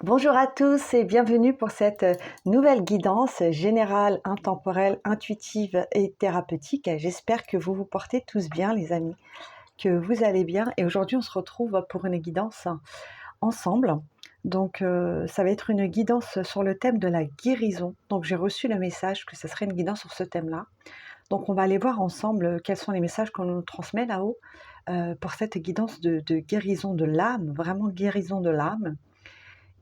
Bonjour à tous et bienvenue pour cette nouvelle guidance générale, intemporelle, intuitive et thérapeutique. J'espère que vous vous portez tous bien les amis, que vous allez bien. Et aujourd'hui on se retrouve pour une guidance ensemble. Donc ça va être une guidance sur le thème de la guérison. Donc j'ai reçu le message que ce serait une guidance sur ce thème-là. Donc on va aller voir ensemble quels sont les messages qu'on nous transmet là-haut pour cette guidance de guérison de l'âme, vraiment guérison de l'âme.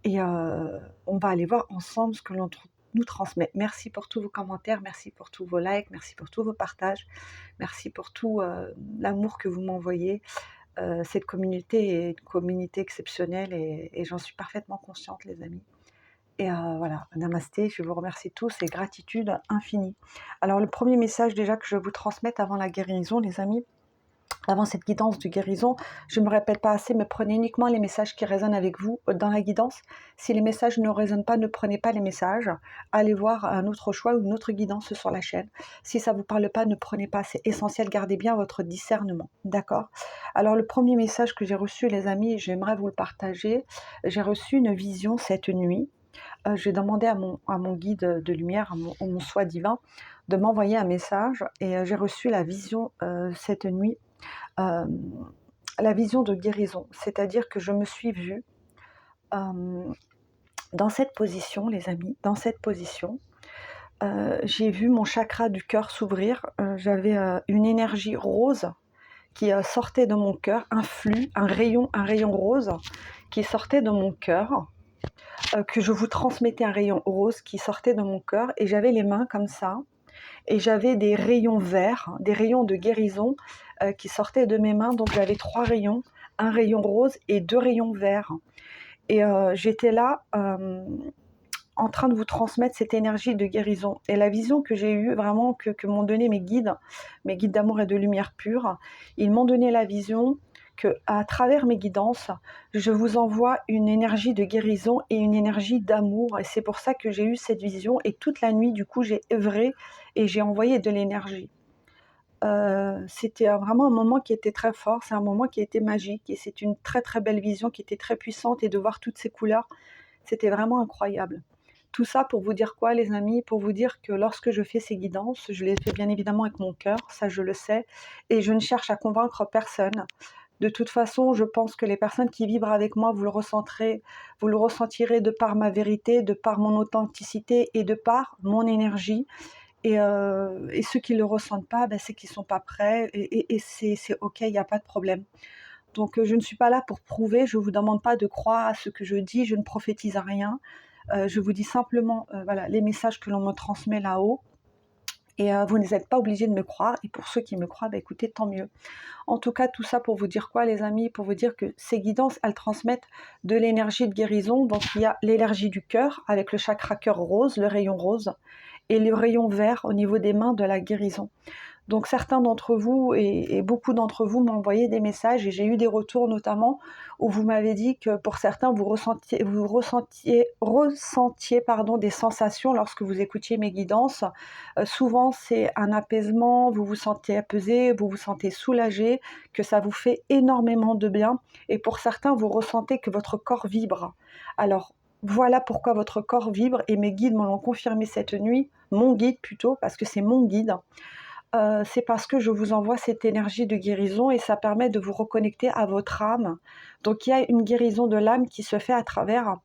Et on va aller voir ensemble ce que l'on nous transmet. Merci pour tous vos commentaires, merci pour tous vos likes, merci pour tous vos partages, merci pour tout l'amour que vous m'envoyez. Cette communauté est une communauté exceptionnelle et j'en suis parfaitement consciente les amis. Et voilà, namasté, je vous remercie tous et gratitude infinie. Alors le premier message déjà que je vais vous transmettre avant la guérison les amis, avant cette guidance de guérison, je ne me répète pas assez, mais prenez uniquement les messages qui résonnent avec vous dans la guidance. Si les messages ne résonnent pas, ne prenez pas les messages. Allez voir un autre choix ou une autre guidance sur la chaîne. Si ça ne vous parle pas, ne prenez pas. C'est essentiel, gardez bien votre discernement. D'accord? Alors le premier message que j'ai reçu, les amis, j'aimerais vous le partager. J'ai reçu une vision cette nuit. J'ai demandé à mon guide de lumière, à mon soi divin, de m'envoyer un message. Et j'ai reçu la vision cette nuit. La vision de guérison, c'est-à-dire que je me suis vue dans cette position, les amis, dans cette position. J'ai vu mon chakra du cœur s'ouvrir, j'avais une énergie rose qui sortait de mon cœur, un flux, un rayon rose qui sortait de mon cœur, que je vous transmettais un rayon rose qui sortait de mon cœur, et j'avais les mains comme ça, et j'avais des rayons verts, des rayons de guérison qui sortaient de mes mains. Donc j'avais 3 rayons, un rayon rose et 2 rayons verts. Et j'étais là en train de vous transmettre cette énergie de guérison. Et la vision que j'ai eue, vraiment, que m'ont donné mes guides d'amour et de lumière pure, ils m'ont donné la vision qu'à travers mes guidances, je vous envoie une énergie de guérison et une énergie d'amour. Et c'est pour ça que j'ai eu cette vision. Et toute la nuit, du coup, j'ai œuvré et j'ai envoyé de l'énergie. C'était vraiment un moment qui était très fort, c'est un moment qui était magique. Et c'est une très très belle vision qui était très puissante. Et de voir toutes ces couleurs, c'était vraiment incroyable. Tout ça pour vous dire quoi, les amis? Pour vous dire que lorsque je fais ces guidances, je les fais bien évidemment avec mon cœur, ça je le sais, et je ne cherche à convaincre personne. De toute façon, je pense que les personnes qui vibrent avec moi, vous le ressentirez de par ma vérité, de par mon authenticité et de par mon énergie. Et ceux qui ne le ressentent pas, c'est qu'ils ne sont pas prêts, et c'est ok, il n'y a pas de problème. Donc je ne suis pas là pour prouver, je ne vous demande pas de croire à ce que je dis, je ne prophétise à rien. Je vous dis simplement voilà, les messages que l'on me transmet là-haut. Et vous n'êtes pas obligés de me croire. Et pour ceux qui me croient, écoutez, tant mieux. En tout cas, tout ça pour vous dire quoi, les amis? Pour vous dire que ces guidances, elles transmettent de l'énergie de guérison. Donc il y a l'énergie du cœur, avec le chakra cœur rose, le rayon rose, et le rayon vert au niveau des mains de la guérison. Donc certains d'entre vous et beaucoup d'entre vous m'ont envoyé des messages, et j'ai eu des retours notamment où vous m'avez dit que pour certains vous ressentiez des sensations lorsque vous écoutiez mes guidances. Souvent c'est un apaisement, vous vous sentez apaisé, vous vous sentez soulagé, que ça vous fait énormément de bien. Et pour certains vous ressentez que votre corps vibre. Alors voilà pourquoi votre corps vibre, et mes guides me l'ont confirmé cette nuit, mon guide plutôt, parce que c'est mon guide. C'est parce que je vous envoie cette énergie de guérison, et ça permet de vous reconnecter à votre âme. Donc il y a une guérison de l'âme qui se fait à travers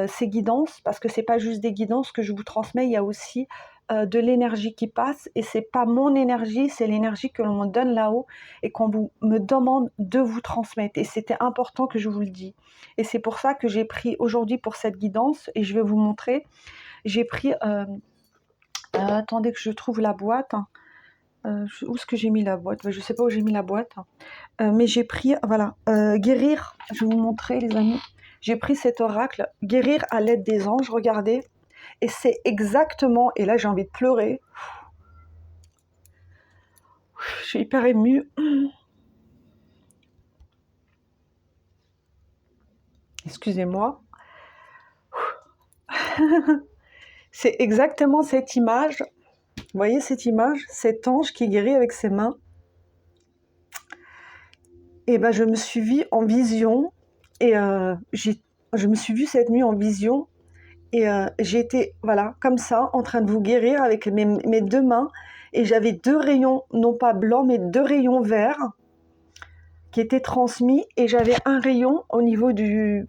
ces guidances, parce que c'est pas juste des guidances que je vous transmets, il y a aussi de l'énergie qui passe, et c'est pas mon énergie, c'est l'énergie que l'on me donne là-haut et qu'on me demande de vous transmettre. Et c'était important que je vous le dise. Et c'est pour ça que j'ai pris aujourd'hui pour cette guidance, et je vais vous montrer, j'ai pris... attendez que je trouve la boîte. Où est-ce que j'ai mis la boîte? Je ne sais pas où j'ai mis la boîte. Mais j'ai pris, voilà, guérir. Je vais vous montrer, les amis. J'ai pris cet oracle, guérir à l'aide des anges, regardez. Et c'est exactement, et là j'ai envie de pleurer. Je suis hyper émue. Excusez-moi. C'est exactement cette image. Vous voyez cette image? Cet ange qui guérit avec ses mains. Et je me suis vue en vision, et j'ai je me suis vue cette nuit en vision et j'ai été, voilà, comme ça, en train de vous guérir avec mes deux mains et j'avais 2 rayons, non pas blancs, mais 2 rayons verts qui étaient transmis et j'avais un rayon au niveau de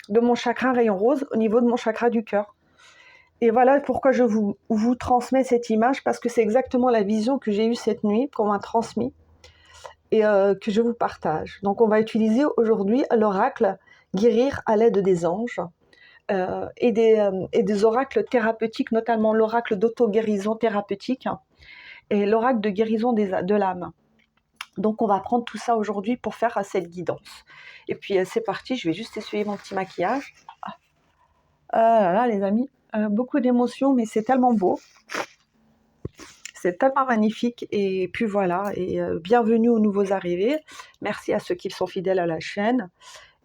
mon chakra, un rayon rose, au niveau de mon chakra du cœur. Et voilà pourquoi je vous transmets cette image, parce que c'est exactement la vision que j'ai eue cette nuit, qu'on m'a transmis, et que je vous partage. Donc on va utiliser aujourd'hui l'oracle guérir à l'aide des anges et des oracles thérapeutiques, notamment l'oracle d'auto-guérison thérapeutique et l'oracle de guérison de l'âme. Donc on va prendre tout ça aujourd'hui pour faire cette guidance. Et puis c'est parti, je vais juste essuyer mon petit maquillage. Là là les amis, beaucoup d'émotions, mais c'est tellement beau. C'est tellement magnifique. Et puis voilà, et bienvenue aux nouveaux arrivés. Merci à ceux qui sont fidèles à la chaîne.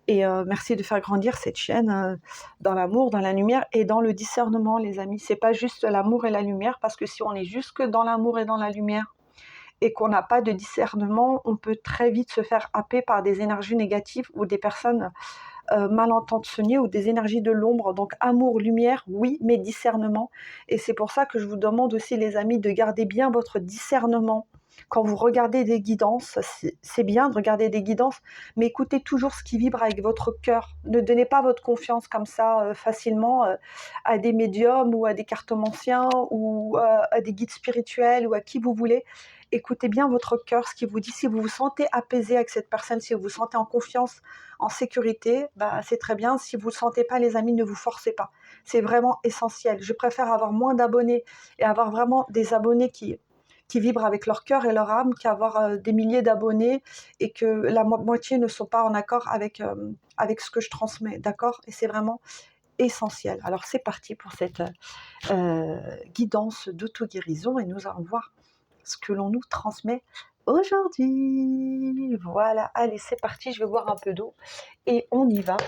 Et merci de faire grandir cette chaîne dans l'amour, dans la lumière et dans le discernement, les amis. C'est pas juste l'amour et la lumière, parce que si on est juste que dans l'amour et dans la lumière, et qu'on n'a pas de discernement, on peut très vite se faire happer par des énergies négatives ou des personnes mal intentionnées ou des énergies de l'ombre. Donc amour, lumière, oui, mais discernement. Et c'est pour ça que je vous demande aussi, les amis, de garder bien votre discernement. Quand vous regardez des guidances, c'est bien de regarder des guidances, mais écoutez toujours ce qui vibre avec votre cœur. Ne donnez pas votre confiance comme ça facilement à des médiums ou à des cartomanciens ou à des guides spirituels ou à qui vous voulez. Écoutez bien votre cœur, ce qui vous dit. Si vous vous sentez apaisé avec cette personne, si vous vous sentez en confiance, en sécurité, bah, c'est très bien. Si vous ne le sentez pas, les amis, ne vous forcez pas. C'est vraiment essentiel. Je préfère avoir moins d'abonnés et avoir vraiment des abonnés qui vibrent avec leur cœur et leur âme qu'avoir des milliers d'abonnés et que la moitié ne sont pas en accord avec ce que je transmets. D'accord? Et c'est vraiment essentiel. Alors c'est parti pour cette guidance d'auto-guérison et nous allons voir ce que l'on nous transmet aujourd'hui. Voilà, allez, c'est parti, je vais boire un peu d'eau et on y va.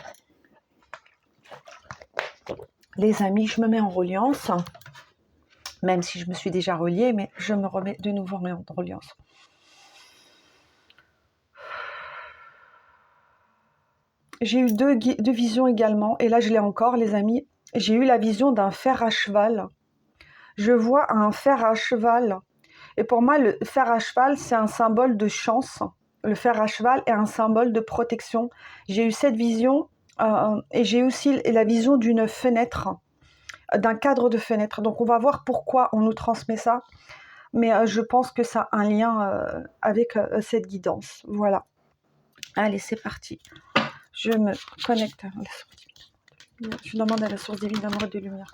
Les amis, je me mets en reliance, même si je me suis déjà reliée, mais je me remets de nouveau en reliance. J'ai eu deux visions également, et là je l'ai encore, les amis. J'ai eu la vision d'un fer à cheval. Je vois un fer à cheval. Et pour moi, le fer à cheval, c'est un symbole de chance. Le fer à cheval est un symbole de protection. J'ai eu cette vision et j'ai aussi la vision d'une fenêtre, d'un cadre de fenêtre. Donc on va voir pourquoi on nous transmet ça. Mais je pense que ça a un lien avec cette guidance. Voilà. Allez, c'est parti. Je me connecte à la source divine. Je demande à la source divine d'amour et de lumière.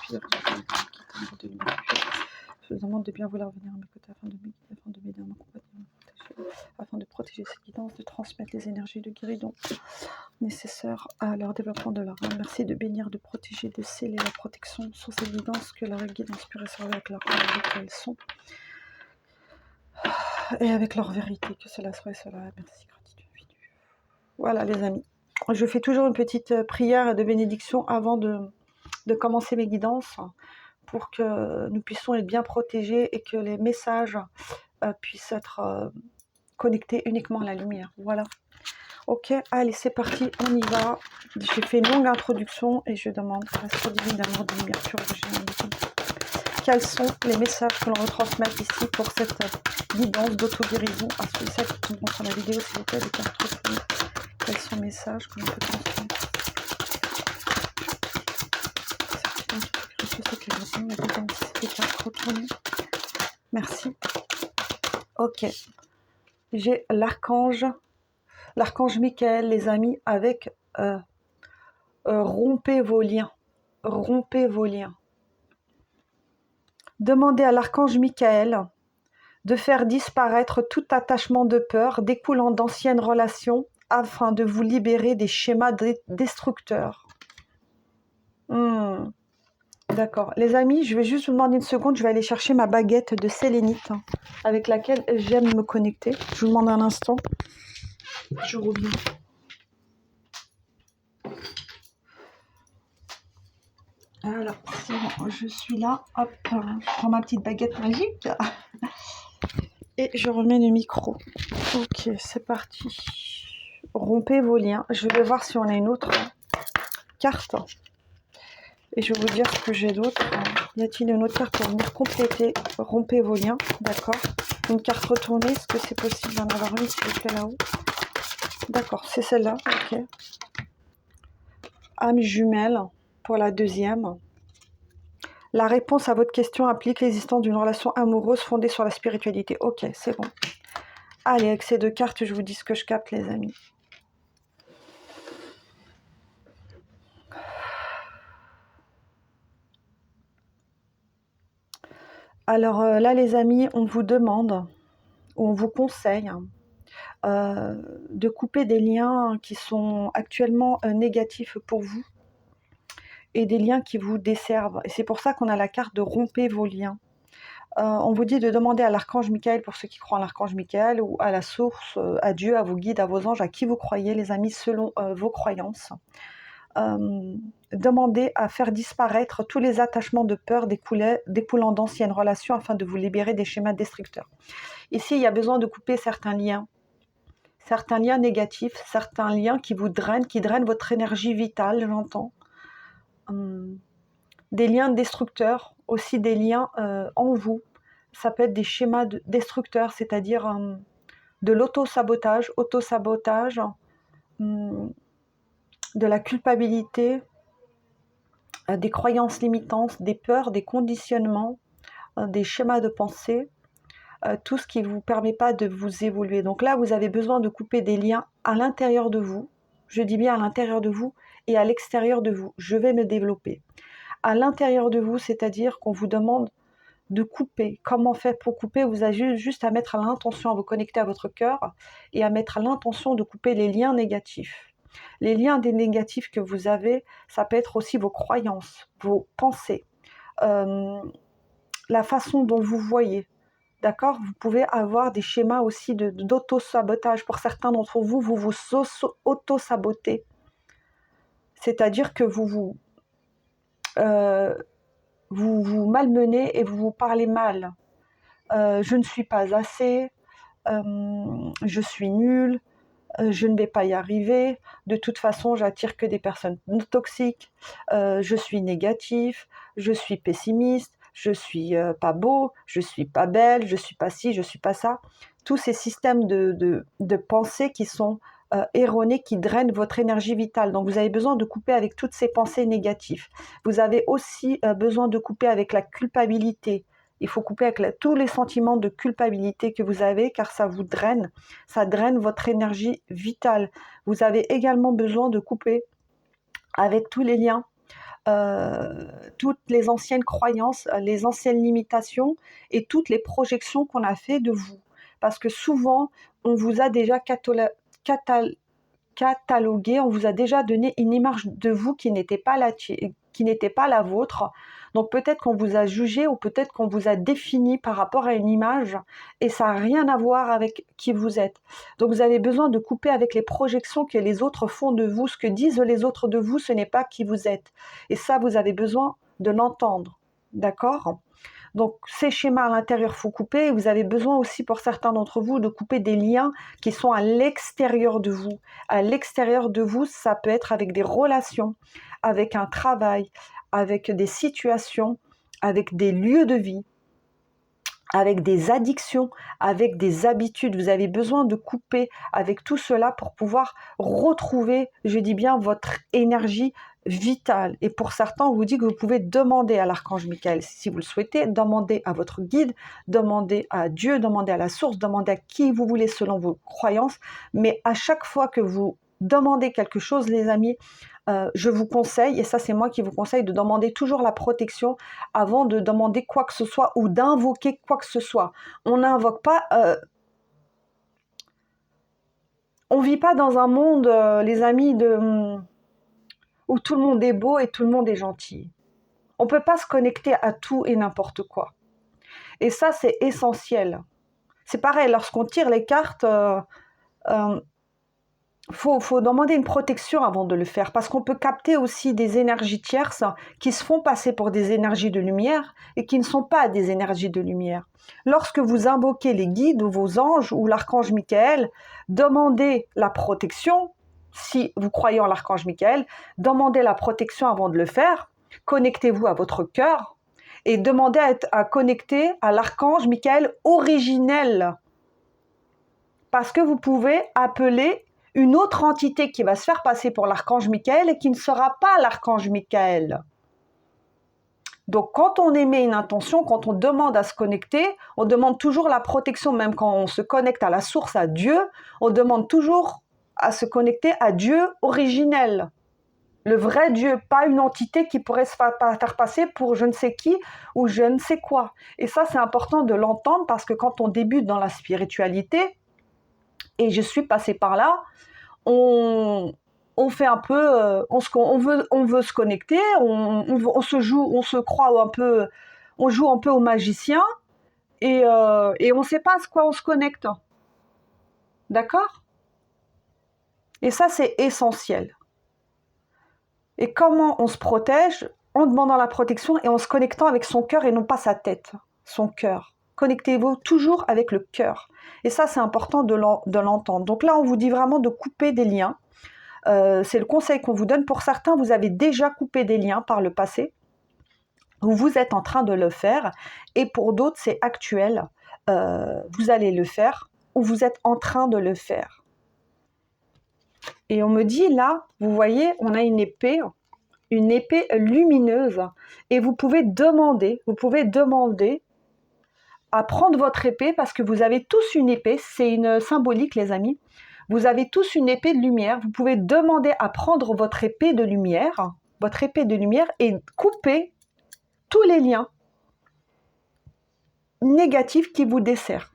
Je vous demande de bien vouloir venir à mes côtés afin de m'aider à m'accompagner, afin de protéger cette guidance, de transmettre les énergies de guéridon nécessaires à leur développement de leur âme. Merci de bénir, de protéger, de sceller la protection sur cette guidance, que leur guidance puisse recevoir avec leur âme, avec elles sont, et avec leur vérité, que cela soit cela. Merci, gratitude. Voilà les amis. Je fais toujours une petite prière de bénédiction avant de commencer mes guidances, pour que nous puissions être bien protégés et que les messages puissent être connectés uniquement à la lumière. Voilà. Ok, allez, c'est parti, on y va. J'ai fait une longue introduction et je demande à la source divine d'amour de lumière pure quels sont les messages que l'on retransmet ici pour cette guidance d'auto-guérison. À ceux et celles qui tombent sur la vidéo, s'il vous plaît, des cartes retrouvées. Quels sont les messages que l'on peut transmettre? Merci. Ok. J'ai l'archange Michael, les amis, avec rompez vos liens. Rompez vos liens. Demandez à l'archange Michael de faire disparaître tout attachement de peur découlant d'anciennes relations afin de vous libérer des schémas destructeurs. D'accord. Les amis, je vais juste vous demander une seconde. Je vais aller chercher ma baguette de sélénite avec laquelle j'aime me connecter. Je vous demande un instant. Je reviens. Alors, c'est bon, je suis là. Hop, je prends ma petite baguette magique. Et je remets le micro. Ok, c'est parti. Rompez vos liens. Je vais voir si on a une autre carte. Et je vais vous dire ce que j'ai d'autre. Y a-t-il une autre carte pour venir compléter? Rompez vos liens, d'accord. Une carte retournée, est-ce que c'est possible d'en avoir une s'il vous plaît là-haut? D'accord, c'est celle-là, ok. Âme jumelle pour la deuxième. La réponse à votre question implique l'existence d'une relation amoureuse fondée sur la spiritualité. Ok, c'est bon. Allez, avec ces deux cartes, je vous dis ce que je capte, les amis. Alors là, les amis, on vous demande, on vous conseille de couper des liens qui sont actuellement négatifs pour vous et des liens qui vous desservent. Et c'est pour ça qu'on a la carte de rompez vos liens. On vous dit de demander à l'archange Michael, pour ceux qui croient en l'archange Michael, ou à la source, à Dieu, à vos guides, à vos anges, à qui vous croyez, les amis, selon vos croyances. Demandez à faire disparaître tous les attachements de peur découlant d'anciennes relations afin de vous libérer des schémas destructeurs. Ici, il y a besoin de couper certains liens négatifs, certains liens qui vous drainent, qui drainent votre énergie vitale, j'entends. Des liens destructeurs, aussi des liens en vous. Ça peut être des schémas destructeurs, c'est-à-dire de l'auto-sabotage, de la culpabilité, des croyances limitantes, des peurs, des conditionnements, des schémas de pensée, tout ce qui ne vous permet pas de vous évoluer. Donc là, vous avez besoin de couper des liens à l'intérieur de vous, je dis bien à l'intérieur de vous et à l'extérieur de vous. Je vais me développer. À l'intérieur de vous, c'est-à-dire qu'on vous demande de couper. Comment faire pour couper? Vous avez juste à mettre à l'intention, à vous connecter à votre cœur et à mettre à l'intention de couper les liens négatifs. Les liens des négatifs que vous avez, ça peut être aussi vos croyances, vos pensées, la façon dont vous voyez. D'accord? Vous pouvez avoir des schémas aussi d'auto-sabotage. Pour certains d'entre vous, vous vous auto-sabotez. C'est-à-dire que vous malmenez et vous vous parlez mal. Je ne suis pas assez, je suis nulle, je ne vais pas y arriver, de toute façon j'attire que des personnes toxiques, je suis négatif, je suis pessimiste, je suis pas beau, je suis pas belle, je suis pas ci, je suis pas ça. Tous ces systèmes de pensée qui sont erronés, qui drainent votre énergie vitale. Donc vous avez besoin de couper avec toutes ces pensées négatives. Vous avez aussi besoin de couper avec la culpabilité. Il faut couper avec tous les sentiments de culpabilité que vous avez, car ça vous draine, ça draine votre énergie vitale. Vous avez également besoin de couper avec tous les liens, toutes les anciennes croyances, les anciennes limitations et toutes les projections qu'on a fait de vous. Parce que souvent, on vous a déjà catalogué, on vous a déjà donné une image de vous qui n'était pas la vôtre. Donc peut-être qu'on vous a jugé ou peut-être qu'on vous a défini par rapport à une image et ça n'a rien à voir avec qui vous êtes. Donc vous avez besoin de couper avec les projections que les autres font de vous. Ce que disent les autres de vous, ce n'est pas qui vous êtes. Et ça, vous avez besoin de l'entendre. D'accord ? Donc ces schémas à l'intérieur, il faut couper. Vous avez besoin aussi pour certains d'entre vous de couper des liens qui sont à l'extérieur de vous. À l'extérieur de vous, ça peut être avec des relations, avec un travail, avec des situations, avec des lieux de vie, avec des addictions, avec des habitudes. Vous avez besoin de couper avec tout cela pour pouvoir retrouver, je dis bien, votre énergie vitale. Et pour certains, on vous dit que vous pouvez demander à l'archange Michael, si vous le souhaitez, demander à votre guide, demander à Dieu, demander à la source, demander à qui vous voulez selon vos croyances. Mais à chaque fois que vous demandez quelque chose, les amis, je vous conseille, et ça c'est moi qui vous conseille, de demander toujours la protection avant de demander quoi que ce soit ou d'invoquer quoi que ce soit. On n'invoque pas... on ne vit pas dans un monde, les amis, où tout le monde est beau et tout le monde est gentil. On ne peut pas se connecter à tout et n'importe quoi. Et ça, c'est essentiel. C'est pareil, lorsqu'on tire les cartes... faut demander une protection avant de le faire, parce qu'on peut capter aussi des énergies tierces qui se font passer pour des énergies de lumière et qui ne sont pas des énergies de lumière. Lorsque vous invoquez les guides ou vos anges ou l'archange Michael, demandez la protection, si vous croyez en l'archange Michael, demandez la protection avant de le faire. Connectez-vous à votre cœur et demandez à connecter à l'archange Michael originel. Parce que vous pouvez appeler une autre entité qui va se faire passer pour l'archange Michael et qui ne sera pas l'archange Michael. Donc, quand on émet une intention, quand on demande à se connecter, on demande toujours la protection, même quand on se connecte à la source, à Dieu, on demande toujours à se connecter à Dieu originel. Le vrai Dieu, pas une entité qui pourrait se faire passer pour je ne sais qui ou je ne sais quoi. Et ça, c'est important de l'entendre parce que quand on débute dans la spiritualité, et je suis passée par là, on fait un peu, on veut se connecter, on se joue, on se croit un peu, on joue un peu au magicien et on ne sait pas à quoi on se connecte. D'accord ? Et ça, c'est essentiel. Et comment on se protège ? En demandant la protection et en se connectant avec son cœur et non pas sa tête, son cœur. Connectez-vous toujours avec le cœur. Et ça, c'est important de l'entendre. Donc là, on vous dit vraiment de couper des liens. C'est le conseil qu'on vous donne. Pour certains, vous avez déjà coupé des liens par le passé, ou vous êtes en train de le faire, et pour d'autres, c'est actuel. Vous allez le faire, ou vous êtes en train de le faire. Et on me dit, là, vous voyez, on a une épée lumineuse, et vous pouvez demander à prendre votre épée, parce que vous avez tous une épée, c'est une symbolique, les amis. Vous avez tous une épée de lumière. Vous pouvez demander à prendre votre épée de lumière et couper tous les liens négatifs qui vous desserrent.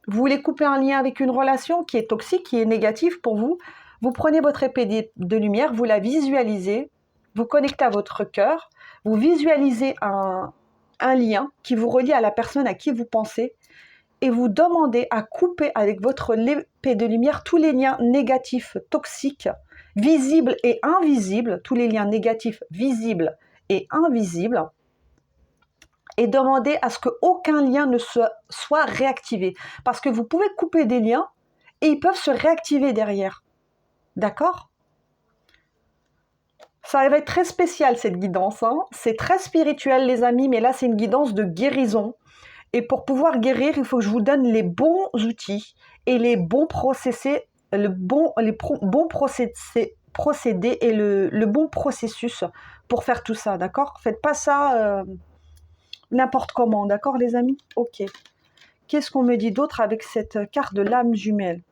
Vous voulez couper un lien avec une relation qui est toxique, qui est négative pour vous. Vous prenez votre épée de lumière, vous la visualisez, vous connectez à votre cœur, vous visualisez un lien qui vous relie à la personne à qui vous pensez, et vous demandez à couper avec votre épée de lumière tous les liens négatifs, toxiques, visibles et invisibles, tous les liens négatifs, visibles et invisibles, et demandez à ce qu'aucun lien ne soit réactivé. Parce que vous pouvez couper des liens et ils peuvent se réactiver derrière. D'accord ? Ça va être très spécial cette guidance, hein. C'est très spirituel les amis, mais là c'est une guidance de guérison. Et pour pouvoir guérir, il faut que je vous donne les bons outils et les bons procédés, et le bon processus pour faire tout ça, d'accord ? Faites pas ça n'importe comment, d'accord les amis ? Ok. Qu'est-ce qu'on me dit d'autre avec cette carte de l'âme jumelle ?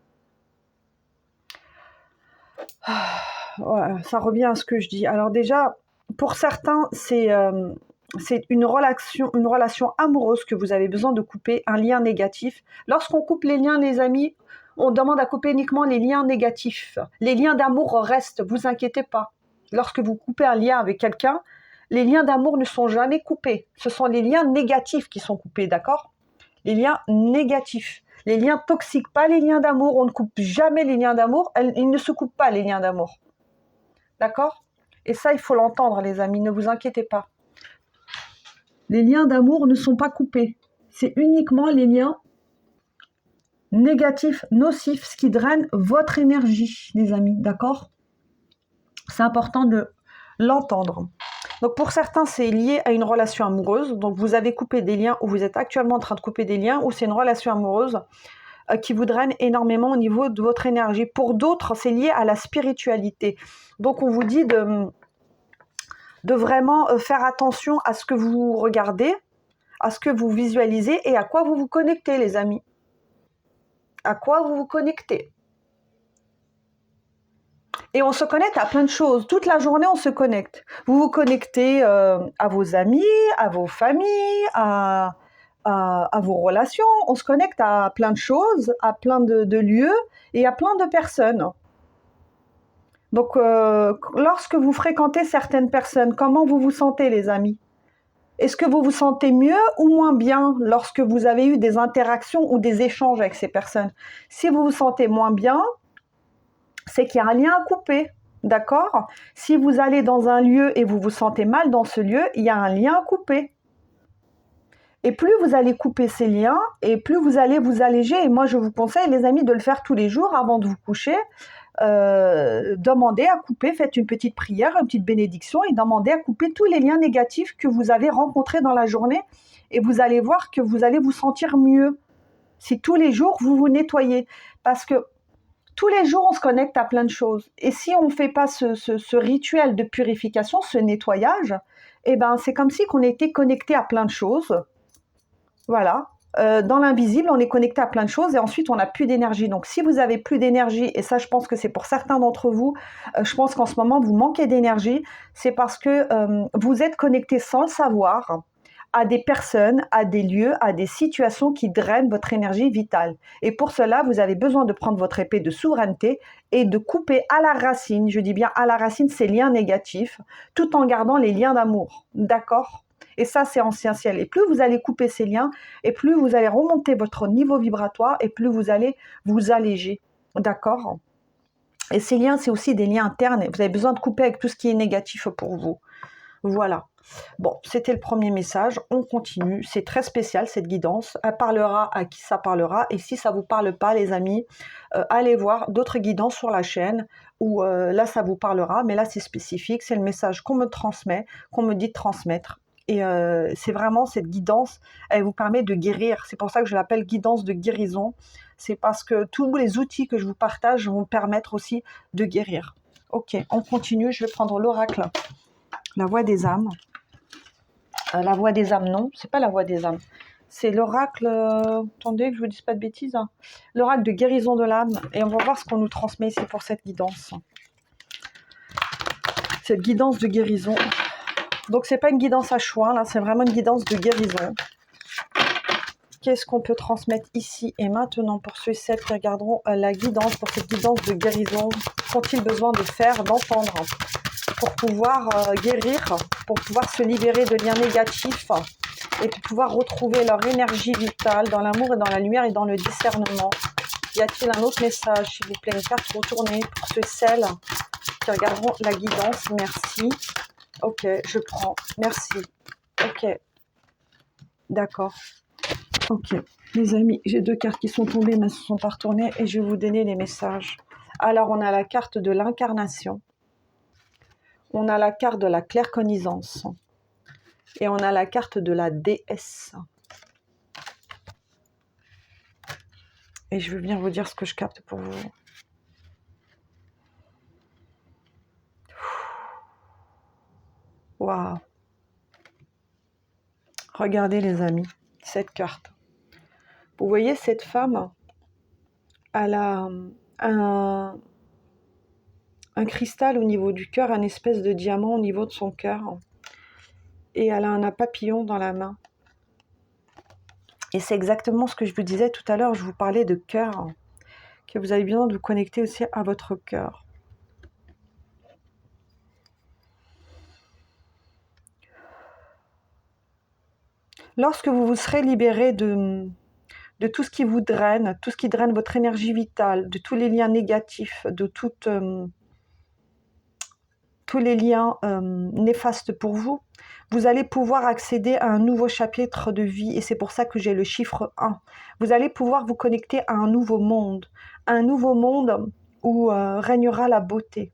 Ouais, ça revient à ce que je dis. Alors déjà, pour certains, c'est une relation amoureuse que vous avez besoin de couper, un lien négatif. Lorsqu'on coupe les liens, les amis, on demande à couper uniquement les liens négatifs. Les liens d'amour restent, vous inquiétez pas. Lorsque vous coupez un lien avec quelqu'un, les liens d'amour ne sont jamais coupés. Ce sont les liens négatifs qui sont coupés, d'accord ? Les liens négatifs. Les liens toxiques, pas les liens d'amour. On ne coupe jamais les liens d'amour. Ils ne se coupent pas, les liens d'amour. D'accord ? Et ça, il faut l'entendre, les amis, ne vous inquiétez pas. Les liens d'amour ne sont pas coupés. C'est uniquement les liens négatifs, nocifs, ce qui draine votre énergie, les amis, d'accord ? C'est important de l'entendre. Donc pour certains, c'est lié à une relation amoureuse. Donc vous avez coupé des liens ou vous êtes actuellement en train de couper des liens ou c'est une relation amoureuse qui vous draine énormément au niveau de votre énergie. Pour d'autres, c'est lié à la spiritualité. Donc on vous dit de vraiment faire attention à ce que vous regardez, à ce que vous visualisez et à quoi vous vous connectez, les amis. À quoi vous vous connectez. Et on se connecte à plein de choses. Toute la journée, on se connecte. Vous vous connectez à vos amis, à vos familles, à vos relations. On se connecte à plein de choses, à plein de lieux et à plein de personnes. Donc, lorsque vous fréquentez certaines personnes, comment vous vous sentez, les amis ? Est-ce que vous vous sentez mieux ou moins bien lorsque vous avez eu des interactions ou des échanges avec ces personnes ? Si vous vous sentez moins bien, c'est qu'il y a un lien à couper, d'accord ? Si vous allez dans un lieu et vous vous sentez mal dans ce lieu, il y a un lien à couper. Et plus vous allez couper ces liens, et plus vous allez vous alléger. Et moi, je vous conseille, les amis, de le faire tous les jours avant de vous coucher. demandez à couper, faites une petite prière, une petite bénédiction et demandez à couper tous les liens négatifs que vous avez rencontrés dans la journée et vous allez voir que vous allez vous sentir mieux si tous les jours vous vous nettoyez. Parce que tous les jours, on se connecte à plein de choses. Et si on ne fait pas ce rituel de purification, ce nettoyage, eh ben, c'est comme si on était connecté à plein de choses. Voilà. Dans l'invisible, on est connecté à plein de choses et ensuite, on n'a plus d'énergie. Donc, si vous n'avez plus d'énergie, et ça, je pense que c'est pour certains d'entre vous, je pense qu'en ce moment, vous manquez d'énergie, c'est parce que vous êtes connecté sans le savoir à des personnes, à des lieux, à des situations qui drainent votre énergie vitale. Et pour cela, vous avez besoin de prendre votre épée de souveraineté et de couper à la racine, je dis bien à la racine, ces liens négatifs, tout en gardant les liens d'amour. D'accord ? Et ça, c'est essentiel. Et plus vous allez couper ces liens, et plus vous allez remonter votre niveau vibratoire, et plus vous allez vous alléger. D'accord ? Et ces liens, c'est aussi des liens internes. Vous avez besoin de couper avec tout ce qui est négatif pour vous. Voilà. Bon, c'était le premier message, on continue, c'est très spécial cette guidance, elle parlera à qui ça parlera, et si ça ne vous parle pas les amis, allez voir d'autres guidances sur la chaîne, où là ça vous parlera, mais là c'est spécifique, c'est le message qu'on me transmet, qu'on me dit de transmettre, et c'est vraiment cette guidance, elle vous permet de guérir, c'est pour ça que je l'appelle guidance de guérison, c'est parce que tous les outils que je vous partage vont permettre aussi de guérir. Ok, on continue, je vais prendre l'oracle, la voix des âmes. La voix des âmes, non, c'est pas la voix des âmes. C'est l'oracle, attendez que je vous dise pas de bêtises, hein. L'oracle de guérison de l'âme. Et on va voir ce qu'on nous transmet ici pour cette guidance. Cette guidance de guérison. Donc c'est pas une guidance à choix, là, c'est vraiment une guidance de guérison. Qu'est-ce qu'on peut transmettre ici et maintenant pour ceux et celles qui regarderont la guidance, pour cette guidance de guérison? Qu'ont-ils besoin de faire, d'entendre pour pouvoir guérir, pour pouvoir se libérer de liens négatifs et pour pouvoir retrouver leur énergie vitale dans l'amour et dans la lumière et dans le discernement? Y a-t-il un autre message, s'il vous plaît, une carte retournée pour ceux et celles qui regarderont la guidance? Merci. Ok, je prends. Merci. Ok. D'accord. Ok. Les amis, j'ai deux cartes qui sont tombées mais ne se sont pas retournées et je vais vous donner les messages. Alors, on a la carte de l'incarnation. On a la carte de la claircognizance et on a la carte de la déesse. Et je veux bien vous dire ce que je capte pour vous. Waouh! Regardez les amis, cette carte. Vous voyez cette femme, elle a un cristal au niveau du cœur, un espèce de diamant au niveau de son cœur. Et elle a un papillon dans la main. Et c'est exactement ce que je vous disais tout à l'heure, je vous parlais de cœur, que vous avez besoin de vous connecter aussi à votre cœur. Lorsque vous vous serez libéré de tout ce qui vous draine, tout ce qui draine votre énergie vitale, de tous les liens négatifs, de tous les liens néfastes pour vous, vous allez pouvoir accéder à un nouveau chapitre de vie et c'est pour ça que j'ai le chiffre 1. Vous allez pouvoir vous connecter à un nouveau monde où régnera la beauté.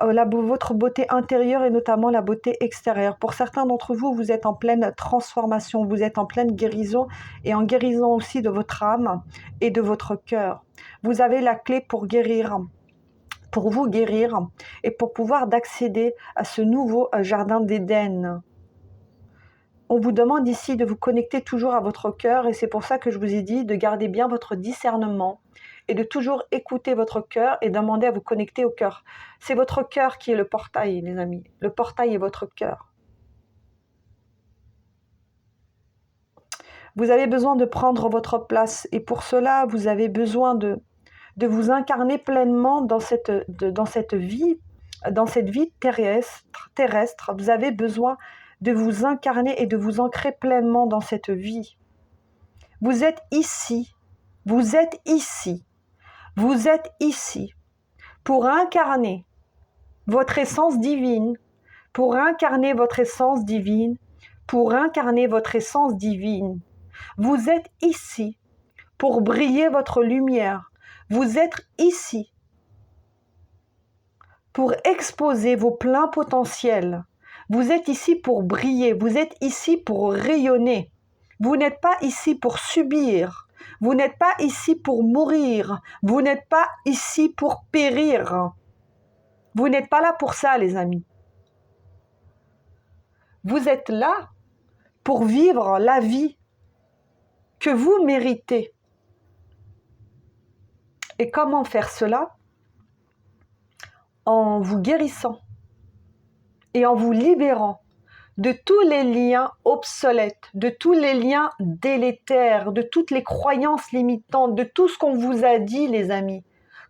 Votre beauté intérieure et notamment la beauté extérieure. Pour certains d'entre vous, vous êtes en pleine transformation, vous êtes en pleine guérison et en guérison aussi de votre âme et de votre cœur. Vous avez la clé pour guérir, pour vous guérir et pour pouvoir d'accéder à ce nouveau jardin d'Éden. On vous demande ici de vous connecter toujours à votre cœur et c'est pour ça que je vous ai dit de garder bien votre discernement et de toujours écouter votre cœur et demander à vous connecter au cœur. C'est votre cœur qui est le portail, les amis. Le portail est votre cœur. Vous avez besoin de prendre votre place et pour cela, vous avez besoin de vous incarner pleinement dans cette vie terrestre. Vous avez besoin de vous incarner et de vous ancrer pleinement dans cette vie. Vous êtes ici, vous êtes ici, vous êtes ici pour incarner votre essence divine, pour incarner votre essence divine, pour incarner votre essence divine. Vous êtes ici pour briller votre lumière. Vous êtes ici pour exposer vos pleins potentiels. Vous êtes ici pour briller. Vous êtes ici pour rayonner. Vous n'êtes pas ici pour subir. Vous n'êtes pas ici pour mourir. Vous n'êtes pas ici pour périr. Vous n'êtes pas là pour ça, les amis. Vous êtes là pour vivre la vie que vous méritez. Et comment faire cela? En vous guérissant et en vous libérant de tous les liens obsolètes, de tous les liens délétères, de toutes les croyances limitantes, de tout ce qu'on vous a dit, les amis.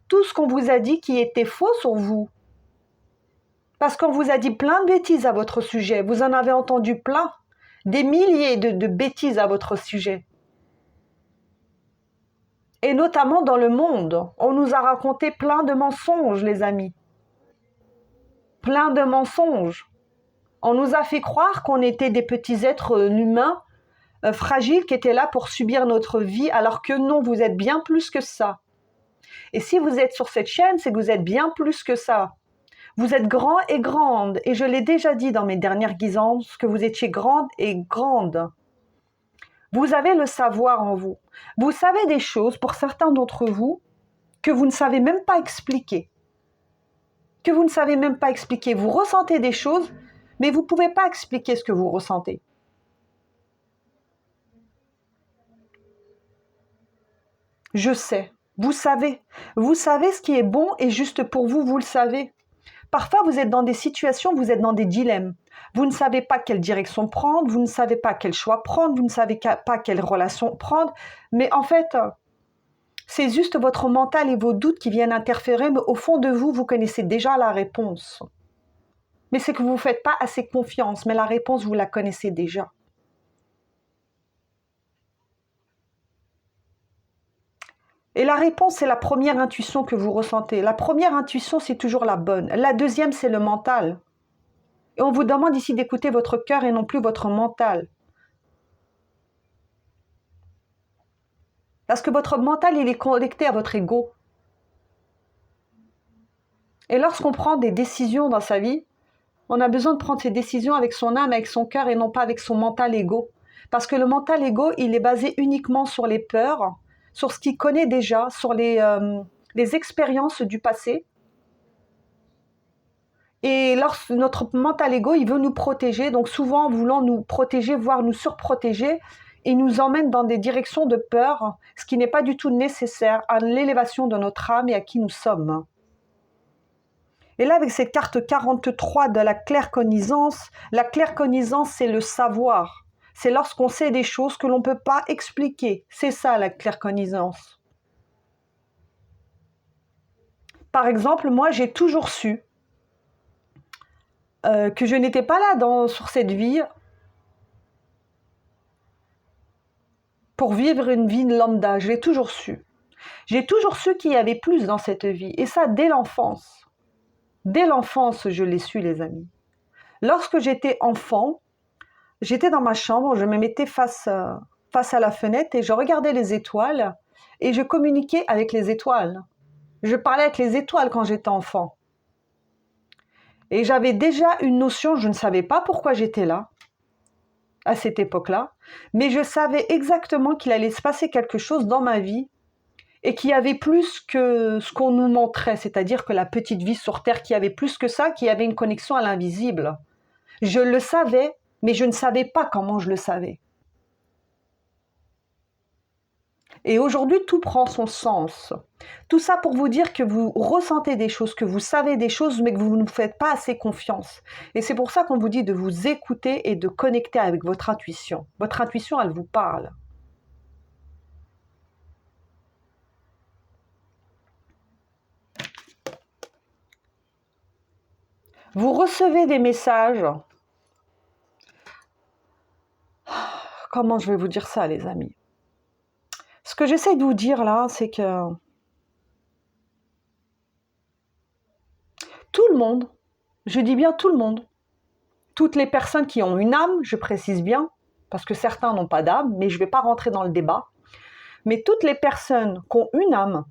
Tout ce qu'on vous a dit qui était faux sur vous. Parce qu'on vous a dit plein de bêtises à votre sujet. Vous en avez entendu plein. Des milliers de bêtises à votre sujet. Et notamment dans le monde. On nous a raconté plein de mensonges, les amis. Plein de mensonges. On nous a fait croire qu'on était des petits êtres humains fragiles qui étaient là pour subir notre vie, alors que non, vous êtes bien plus que ça. Et si vous êtes sur cette chaîne, c'est que vous êtes bien plus que ça. Vous êtes grand et grande, et je l'ai déjà dit dans mes dernières guisances, que vous étiez grande et grande. Vous avez le savoir en vous. Vous savez des choses, pour certains d'entre vous, que vous ne savez même pas expliquer. Que vous ne savez même pas expliquer. Vous ressentez des choses, mais vous ne pouvez pas expliquer ce que vous ressentez. Je sais. Vous savez ce qui est bon et juste pour vous, vous le savez. Parfois, vous êtes dans des situations, vous êtes dans des dilemmes. Vous ne savez pas quelle direction prendre, vous ne savez pas quel choix prendre, vous ne savez pas quelle relation prendre. Mais en fait, c'est juste votre mental et vos doutes qui viennent interférer, mais au fond de vous, vous connaissez déjà la réponse. Mais c'est que vous ne faites pas assez confiance, mais la réponse, vous la connaissez déjà. Et la réponse, c'est la première intuition que vous ressentez. La première intuition, c'est toujours la bonne. La deuxième, c'est le mental. Et on vous demande ici d'écouter votre cœur et non plus votre mental. Parce que votre mental, il est connecté à votre ego. Et lorsqu'on prend des décisions dans sa vie, on a besoin de prendre ces décisions avec son âme, avec son cœur et non pas avec son mental ego. Parce que le mental ego, il est basé uniquement sur les peurs, sur ce qu'il connaît déjà, sur les expériences du passé. Et lorsque notre mental ego, il veut nous protéger, donc souvent voulant nous protéger, voire nous surprotéger, il nous emmène dans des directions de peur, ce qui n'est pas du tout nécessaire à l'élévation de notre âme et à qui nous sommes. Et là, avec cette carte 43 de la claircognizance, c'est le savoir. C'est lorsqu'on sait des choses que l'on ne peut pas expliquer. C'est ça la claircognizance. Par exemple, moi, j'ai toujours su que je n'étais pas là sur cette vie pour vivre une vie lambda. Je l'ai toujours su. J'ai toujours su qu'il y avait plus dans cette vie. Et ça, dès l'enfance. Dès l'enfance, je l'ai su, les amis. Lorsque j'étais enfant, j'étais dans ma chambre, je me mettais face à la fenêtre et je regardais les étoiles et je communiquais avec les étoiles. Je parlais avec les étoiles quand j'étais enfant. Et j'avais déjà une notion, je ne savais pas pourquoi j'étais là, à cette époque-là, mais je savais exactement qu'il allait se passer quelque chose dans ma vie et qu'il y avait plus que ce qu'on nous montrait, c'est-à-dire que la petite vie sur Terre, qu'il y avait plus que ça, qu'il y avait une connexion à l'invisible. Je le savais, mais je ne savais pas comment je le savais. Et aujourd'hui, tout prend son sens. Tout ça pour vous dire que vous ressentez des choses, que vous savez des choses, mais que vous ne vous faites pas assez confiance. Et c'est pour ça qu'on vous dit de vous écouter et de connecter avec votre intuition. Votre intuition, elle vous parle. Vous recevez des messages. Comment je vais vous dire ça, les amis? Ce que j'essaie de vous dire là, c'est que tout le monde, je dis bien tout le monde, toutes les personnes qui ont une âme, je précise bien, parce que certains n'ont pas d'âme, mais je ne vais pas rentrer dans le débat, mais toutes les personnes qui ont une âme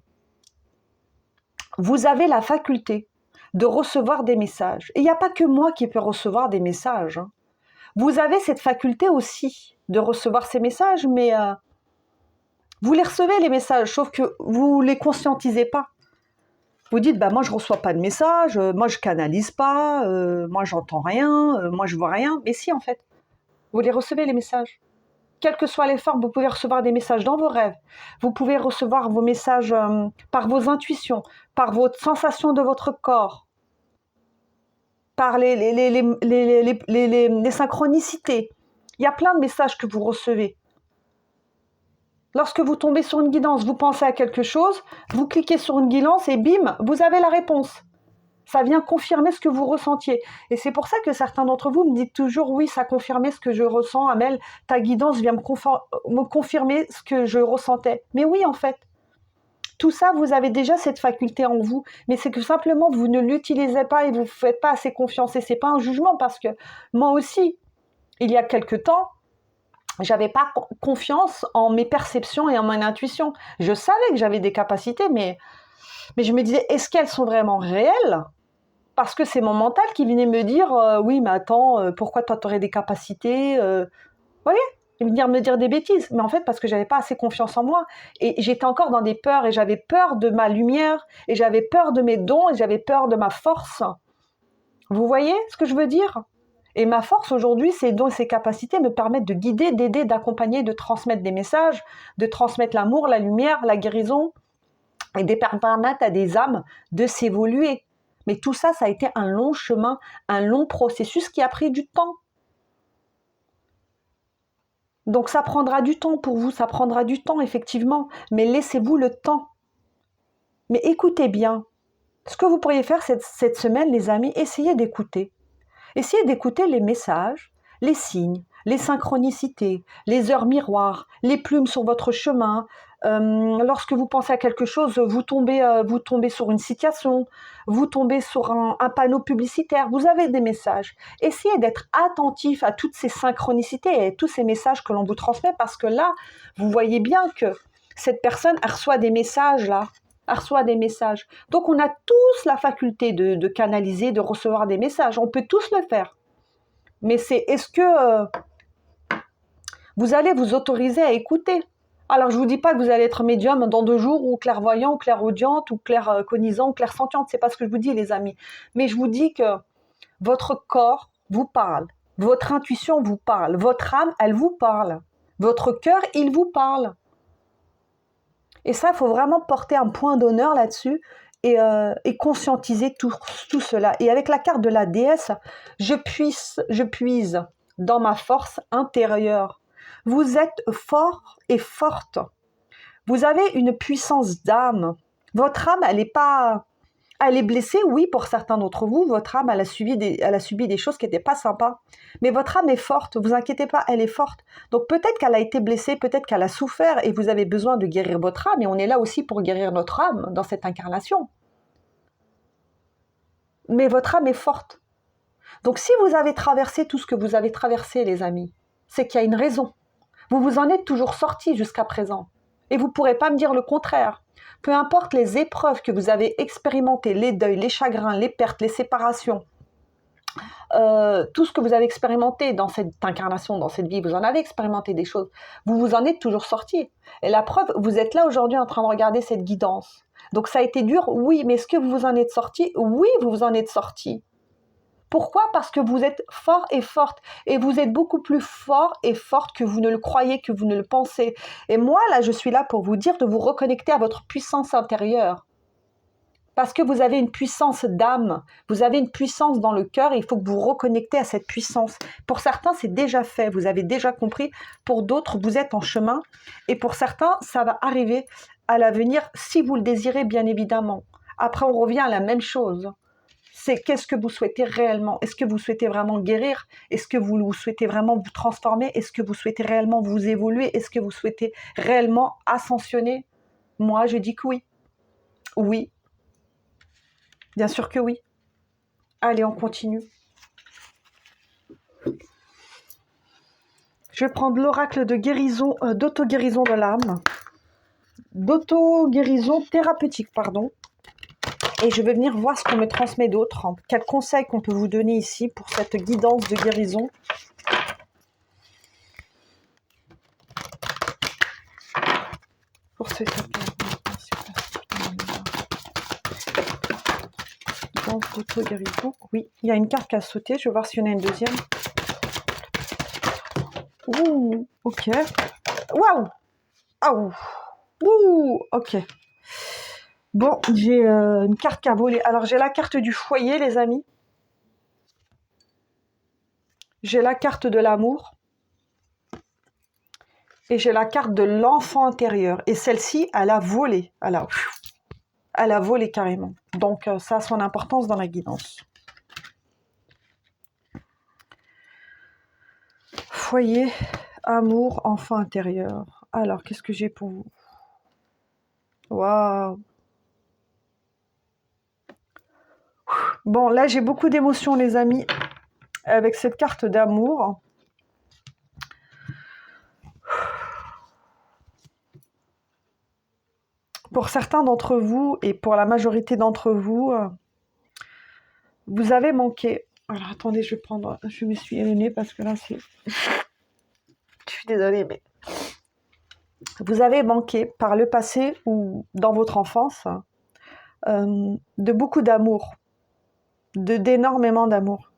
vous avez la faculté de recevoir des messages. Et il n'y a pas que moi qui peux recevoir des messages, hein. Vous avez cette faculté aussi de recevoir ces messages, mais vous les recevez, les messages, sauf que vous ne les conscientisez pas. Vous dites, bah, moi je ne reçois pas de messages, moi je ne canalise pas, moi j'entends rien, moi je vois rien. Mais si, en fait, vous les recevez, les messages. Quelles que soient les formes, vous pouvez recevoir des messages dans vos rêves. Vous pouvez recevoir vos messages par vos intuitions, par vos sensations de votre corps, par les synchronicités. Il y a plein de messages que vous recevez. Lorsque vous tombez sur une guidance, vous pensez à quelque chose, vous cliquez sur une guidance et bim, vous avez la réponse. Ça vient confirmer ce que vous ressentiez. Et c'est pour ça que certains d'entre vous me disent toujours « Oui, ça confirmait ce que je ressens, Amel, ta guidance vient me confirmer ce que je ressentais. » Mais oui, en fait, tout ça, vous avez déjà cette faculté en vous, mais c'est que simplement, vous ne l'utilisez pas et vous ne faites pas assez confiance. Et ce n'est pas un jugement, parce que moi aussi, il y a quelque temps, j'avais pas confiance en mes perceptions et en mon intuition. Je savais que j'avais des capacités, mais je me disais, est-ce qu'elles sont vraiment réelles ? Parce que c'est mon mental qui venait me dire, oui, mais attends, pourquoi toi, tu aurais des capacités Vous voyez ? Il venir me dire des bêtises. Mais en fait, parce que j'avais pas assez confiance en moi. Et j'étais encore dans des peurs, et j'avais peur de ma lumière, et j'avais peur de mes dons, et j'avais peur de ma force. Vous voyez ce que je veux dire ? Et ma force aujourd'hui, ces dons et ces capacités me permettent de guider, d'aider, d'accompagner, de transmettre des messages, de transmettre l'amour, la lumière, la guérison, et de permettre à des âmes de s'évoluer. Mais tout ça, ça a été un long chemin, un long processus qui a pris du temps. Donc ça prendra du temps pour vous, ça prendra du temps effectivement, mais laissez-vous le temps. Mais écoutez bien. Ce que vous pourriez faire cette semaine, les amis, essayez d'écouter. Essayez d'écouter les messages, les signes, les synchronicités, les heures miroirs, les plumes sur votre chemin. Lorsque vous pensez à quelque chose, vous tombez sur une situation, vous tombez sur un panneau publicitaire, vous avez des messages. Essayez d'être attentif à toutes ces synchronicités et tous ces messages que l'on vous transmet, parce que là, vous voyez bien que cette personne elle reçoit des messages là. Elle reçoit des messages. Donc on a tous la faculté de canaliser, de recevoir des messages. On peut tous le faire. Mais est-ce que vous allez vous autoriser à écouter ? Alors je ne vous dis pas que vous allez être médium dans 2 jours, ou clairvoyant, ou clairaudiente, ou clairconisant, ou clairsentiente. C'est pas ce que je vous dis, les amis. Mais je vous dis que votre corps vous parle. Votre intuition vous parle. Votre âme, elle vous parle. Votre cœur, il vous parle. Et ça, il faut vraiment porter un point d'honneur là-dessus et conscientiser tout cela. Et avec la carte de la déesse, je puise dans ma force intérieure. Vous êtes fort et forte. Vous avez une puissance d'âme. Votre âme, elle est blessée, oui, pour certains d'entre vous. Votre âme, elle a subi des choses qui n'étaient pas sympas. Mais votre âme est forte, vous inquiétez pas, elle est forte. Donc peut-être qu'elle a été blessée, peut-être qu'elle a souffert et vous avez besoin de guérir votre âme. Et on est là aussi pour guérir notre âme dans cette incarnation. Mais votre âme est forte. Donc si vous avez traversé tout ce que vous avez traversé, les amis, c'est qu'il y a une raison. Vous vous en êtes toujours sortis jusqu'à présent. Et vous ne pourrez pas me dire le contraire. Peu importe les épreuves que vous avez expérimentées, les deuils, les chagrins, les pertes, les séparations, tout ce que vous avez expérimenté dans cette incarnation, dans cette vie, vous en avez expérimenté des choses, vous vous en êtes toujours sortis. Et la preuve, vous êtes là aujourd'hui en train de regarder cette guidance. Donc ça a été dur, oui, mais est-ce que vous vous en êtes sortis ? Oui, vous vous en êtes sortis. Pourquoi ? Parce que vous êtes fort et forte. Et vous êtes beaucoup plus fort et forte que vous ne le croyez, que vous ne le pensez. Et moi, là, je suis là pour vous dire de vous reconnecter à votre puissance intérieure. Parce que vous avez une puissance d'âme. Vous avez une puissance dans le cœur et il faut que vous vous reconnectez à cette puissance. Pour certains, c'est déjà fait. Vous avez déjà compris. Pour d'autres, vous êtes en chemin. Et pour certains, ça va arriver à l'avenir si vous le désirez, bien évidemment. Après, on revient à la même chose. C'est qu'est-ce que vous souhaitez réellement ? Est-ce que vous souhaitez vraiment guérir ? Est-ce que vous souhaitez vraiment vous transformer ? Est-ce que vous souhaitez réellement vous évoluer ? Est-ce que vous souhaitez réellement ascensionner ? Moi, je dis que oui. Oui. Bien sûr que oui. Allez, on continue. Je vais prendre l'oracle de guérison, d'auto-guérison de l'âme. D'auto-guérison thérapeutique, pardon. Et je vais venir voir ce qu'on me transmet d'autre. Quels conseils qu'on peut vous donner ici pour cette guidance de guérison. Pour ce guidance d'auto-guérison. Oui, il y a une carte qui a sauté. Je vais voir s'il y en a une deuxième. Ouh, ok. Waouh. Ah, ouh, ok. Bon, j'ai une carte qui a volé. Alors, j'ai la carte du foyer, les amis. J'ai la carte de l'amour. Et j'ai la carte de l'enfant intérieur. Et celle-ci, elle a volé. Elle a volé carrément. Donc, ça a son importance dans la guidance. Foyer, amour, enfant intérieur. Alors, qu'est-ce que j'ai pour vous? Waouh! Bon, là, j'ai beaucoup d'émotions, les amis, avec cette carte d'amour. Pour certains d'entre vous, et pour la majorité d'entre vous, vous avez manqué. Alors, attendez, je me suis le nez parce que là, c'est... Je suis désolée, mais... Vous avez manqué par le passé ou dans votre enfance de beaucoup d'amour, d'énormément d'amour.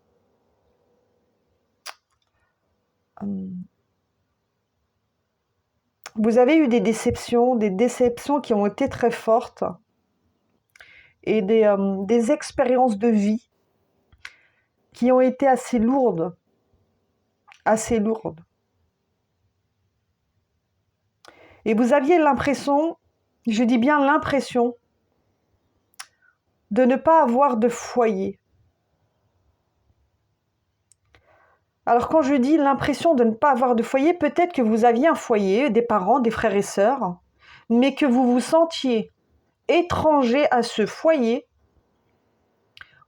Vous avez eu des déceptions qui ont été très fortes et des expériences de vie qui ont été assez lourdes. Et vous aviez l'impression, je dis bien l'impression, de ne pas avoir de foyer. Alors quand je dis l'impression de ne pas avoir de foyer, peut-être que vous aviez un foyer, des parents, des frères et sœurs, mais que vous vous sentiez étranger à ce foyer,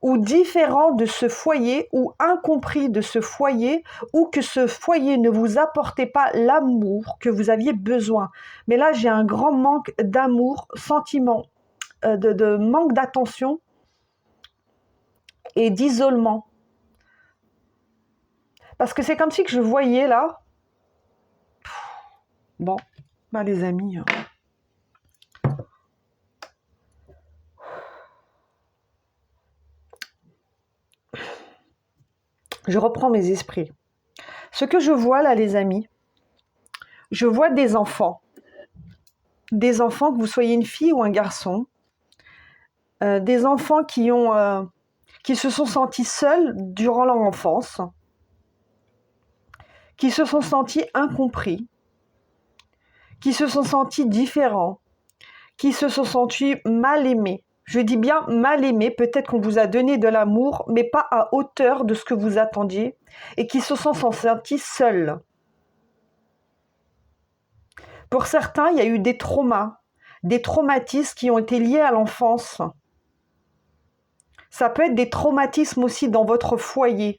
ou différent de ce foyer, ou incompris de ce foyer, ou que ce foyer ne vous apportait pas l'amour que vous aviez besoin. Mais là, j'ai un grand manque d'amour, sentiment de manque d'attention et d'isolement. Parce que c'est comme si que je voyais là... Bon, bah les amis... Je reprends mes esprits. Ce que je vois là, les amis, je vois des enfants. Des enfants, que vous soyez une fille ou un garçon. Des enfants qui se sont sentis seuls durant leur enfance. Qui se sont sentis incompris. Qui se sont sentis différents. Qui se sont sentis mal aimés. Je dis bien mal aimés, peut-être qu'on vous a donné de l'amour, mais pas à hauteur de ce que vous attendiez, et qui se sont sentis seuls. Pour certains, il y a eu des traumas, des traumatismes qui ont été liés à l'enfance. Ça peut être des traumatismes aussi dans votre foyer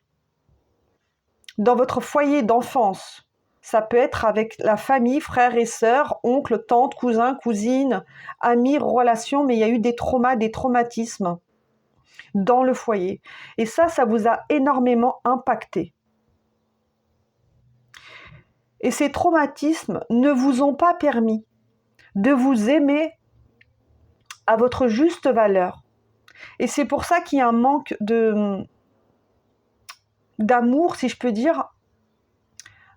d'enfance. Ça peut être avec la famille, frères et sœurs, oncles, tantes, cousins, cousines, amis, relations, mais il y a eu des traumas, des traumatismes dans le foyer. Et ça vous a énormément impacté. Et ces traumatismes ne vous ont pas permis de vous aimer à votre juste valeur. Et c'est pour ça qu'il y a un manque d'amour, si je peux dire,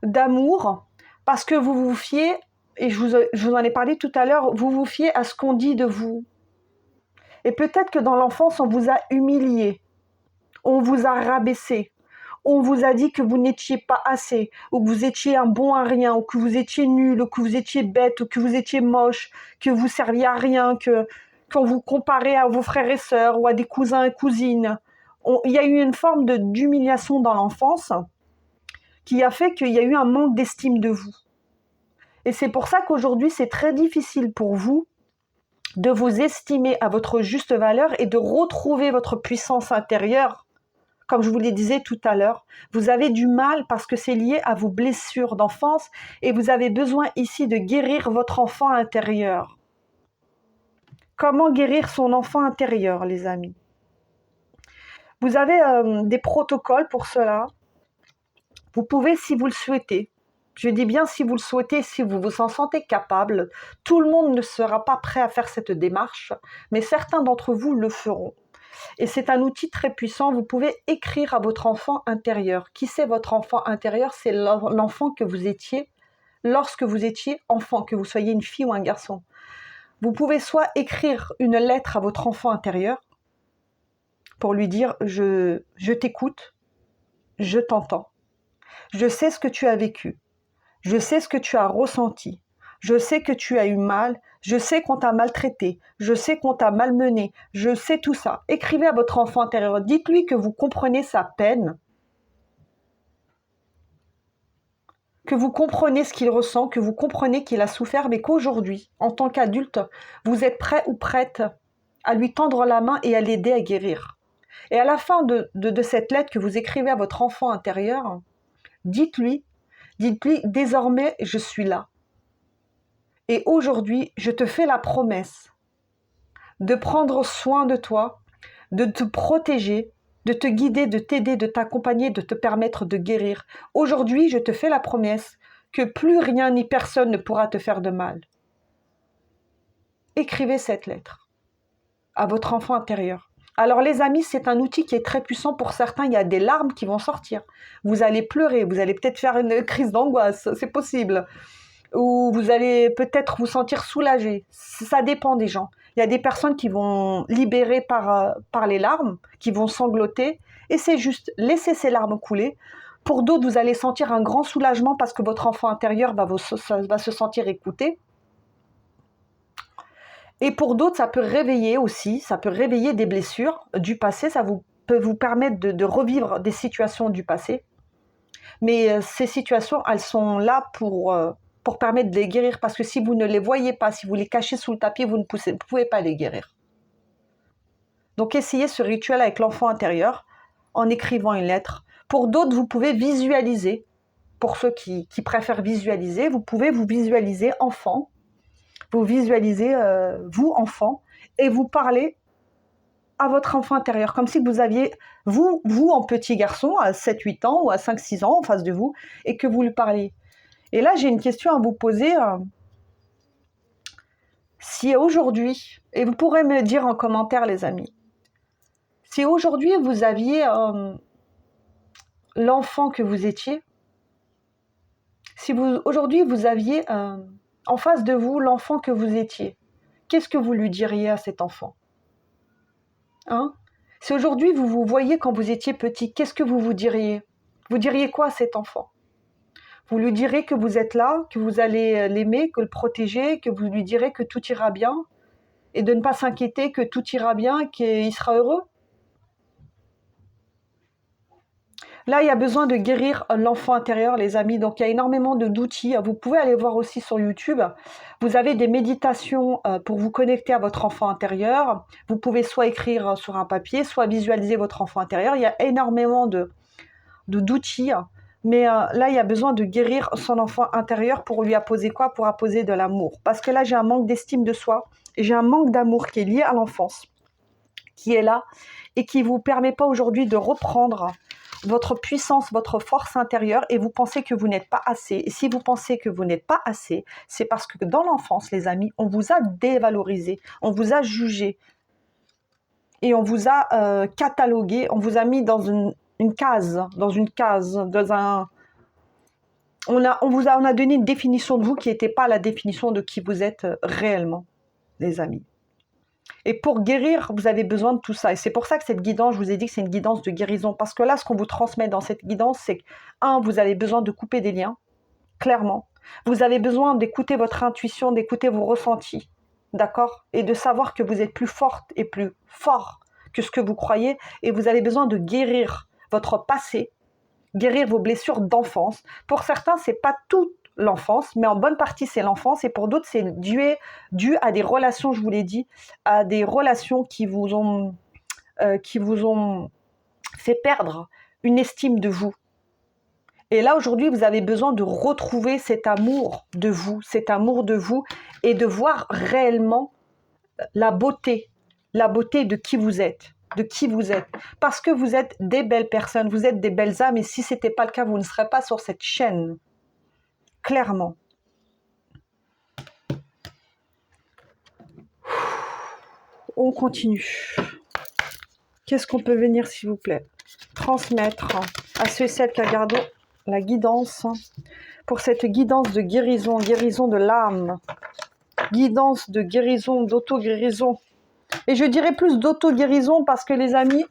d'amour, parce que vous vous fiez, et je vous en ai parlé tout à l'heure, vous vous fiez à ce qu'on dit de vous. Et peut-être que dans l'enfance, on vous a humilié, on vous a rabaissé, on vous a dit que vous n'étiez pas assez, ou que vous étiez un bon à rien, ou que vous étiez nul, ou que vous étiez bête, ou que vous étiez moche, que vous serviez à rien, qu'on vous comparait à vos frères et sœurs, ou à des cousins et cousines. Il y a eu une forme d'humiliation dans l'enfance qui a fait qu'il y a eu un manque d'estime de vous. Et c'est pour ça qu'aujourd'hui, c'est très difficile pour vous de vous estimer à votre juste valeur et de retrouver votre puissance intérieure. Comme je vous le disais tout à l'heure, vous avez du mal parce que c'est lié à vos blessures d'enfance et vous avez besoin ici de guérir votre enfant intérieur. Comment guérir son enfant intérieur, les amis? Vous avez des protocoles pour cela. Vous pouvez, si vous le souhaitez, je dis bien si vous le souhaitez, si vous vous en sentez capable, tout le monde ne sera pas prêt à faire cette démarche, mais certains d'entre vous le feront. Et c'est un outil très puissant, vous pouvez écrire à votre enfant intérieur. Qui c'est votre enfant intérieur? C'est l'enfant que vous étiez lorsque vous étiez enfant, que vous soyez une fille ou un garçon. Vous pouvez soit écrire une lettre à votre enfant intérieur pour lui dire « je t'écoute, je t'entends, je sais ce que tu as vécu, je sais ce que tu as ressenti, je sais que tu as eu mal, je sais qu'on t'a maltraité, je sais qu'on t'a malmené, je sais tout ça. » Écrivez à votre enfant intérieur, dites-lui que vous comprenez sa peine, que vous comprenez ce qu'il ressent, que vous comprenez qu'il a souffert, mais qu'aujourd'hui, en tant qu'adulte, vous êtes prêt ou prête à lui tendre la main et à l'aider à guérir. Et à la fin de cette lettre que vous écrivez à votre enfant intérieur, dites-lui, désormais, je suis là. Et aujourd'hui, je te fais la promesse de prendre soin de toi, de te protéger, de te guider, de t'aider, de t'accompagner, de te permettre de guérir. Aujourd'hui, je te fais la promesse que plus rien ni personne ne pourra te faire de mal. Écrivez cette lettre à votre enfant intérieur. Alors les amis, c'est un outil qui est très puissant. Pour certains, il y a des larmes qui vont sortir. Vous allez pleurer, vous allez peut-être faire une crise d'angoisse, c'est possible. Ou vous allez peut-être vous sentir soulagé. Ça dépend des gens. Il y a des personnes qui vont libérer par les larmes, qui vont sangloter, et c'est juste laisser ces larmes couler. Pour d'autres, vous allez sentir un grand soulagement parce que votre enfant intérieur va se sentir écouté. Et pour d'autres, ça peut réveiller aussi, ça peut réveiller des blessures du passé, peut vous permettre de revivre des situations du passé. Mais ces situations, elles sont là pour permettre de les guérir, parce que si vous ne les voyez pas, si vous les cachez sous le tapis, vous ne pouvez pas les guérir. Donc essayez ce rituel avec l'enfant intérieur en écrivant une lettre. Pour d'autres, vous pouvez visualiser. Pour ceux qui préfèrent visualiser, vous pouvez vous visualiser enfant. Vous visualisez vous, enfant, et vous parlez à votre enfant intérieur, comme si vous aviez, vous en petit garçon, à 7-8 ans ou à 5-6 ans en face de vous, et que vous lui parliez. Et là, j'ai une question à vous poser. Si aujourd'hui, et vous pourrez me dire en commentaire, les amis, si aujourd'hui vous aviez l'enfant que vous étiez, si aujourd'hui vous aviez en face de vous l'enfant que vous étiez, qu'est-ce que vous lui diriez à cet enfant? Si aujourd'hui vous vous voyez quand vous étiez petit, qu'est-ce que vous diriez? Vous diriez quoi à cet enfant? Vous lui direz que vous êtes là, que vous allez l'aimer, que le protéger, que vous lui direz que tout ira bien, et de ne pas s'inquiéter, que tout ira bien, qu'il sera heureux? Là, il y a besoin de guérir l'enfant intérieur, les amis. Donc, il y a énormément d'outils. Vous pouvez aller voir aussi sur YouTube. Vous avez des méditations pour vous connecter à votre enfant intérieur. Vous pouvez soit écrire sur un papier, soit visualiser votre enfant intérieur. Il y a énormément d'outils. Mais là, il y a besoin de guérir son enfant intérieur pour lui apposer quoi? Pour apposer de l'amour. Parce que là, j'ai un manque d'estime de soi. Et j'ai un manque d'amour qui est lié à l'enfance, qui est là et qui ne vous permet pas aujourd'hui de reprendre votre puissance, votre force intérieure, et vous pensez que vous n'êtes pas assez. Et si vous pensez que vous n'êtes pas assez, c'est parce que dans l'enfance, les amis, on vous a dévalorisé, on vous a jugé, et on vous a catalogué, on vous a mis dans une case, on a donné une définition de vous qui n'était pas la définition de qui vous êtes réellement, les amis. Et pour guérir, vous avez besoin de tout ça. Et c'est pour ça que cette guidance, je vous ai dit que c'est une guidance de guérison. Parce que là, ce qu'on vous transmet dans cette guidance, c'est que, vous avez besoin de couper des liens, clairement. Vous avez besoin d'écouter votre intuition, d'écouter vos ressentis, d'accord? Et de savoir que vous êtes plus forte et plus fort que ce que vous croyez. Et vous avez besoin de guérir votre passé, guérir vos blessures d'enfance. Pour certains, c'est pas tout l'enfance, mais en bonne partie c'est l'enfance, et pour d'autres c'est dû à des relations, je vous l'ai dit, à des relations qui vous ont fait perdre une estime de vous. Et là aujourd'hui vous avez besoin de retrouver cet amour de vous, et de voir réellement la beauté de qui vous êtes, parce que vous êtes des belles personnes, vous êtes des belles âmes, et si ce n'était pas le cas, vous ne serez pas sur cette chaîne, clairement. On continue. Qu'est-ce qu'on peut venir, s'il vous plaît, transmettre à ceux et celles qui regardent la guidance, pour cette guidance de guérison, guérison de l'âme, guidance de guérison, d'auto-guérison. Et je dirais plus d'auto-guérison parce que les amis,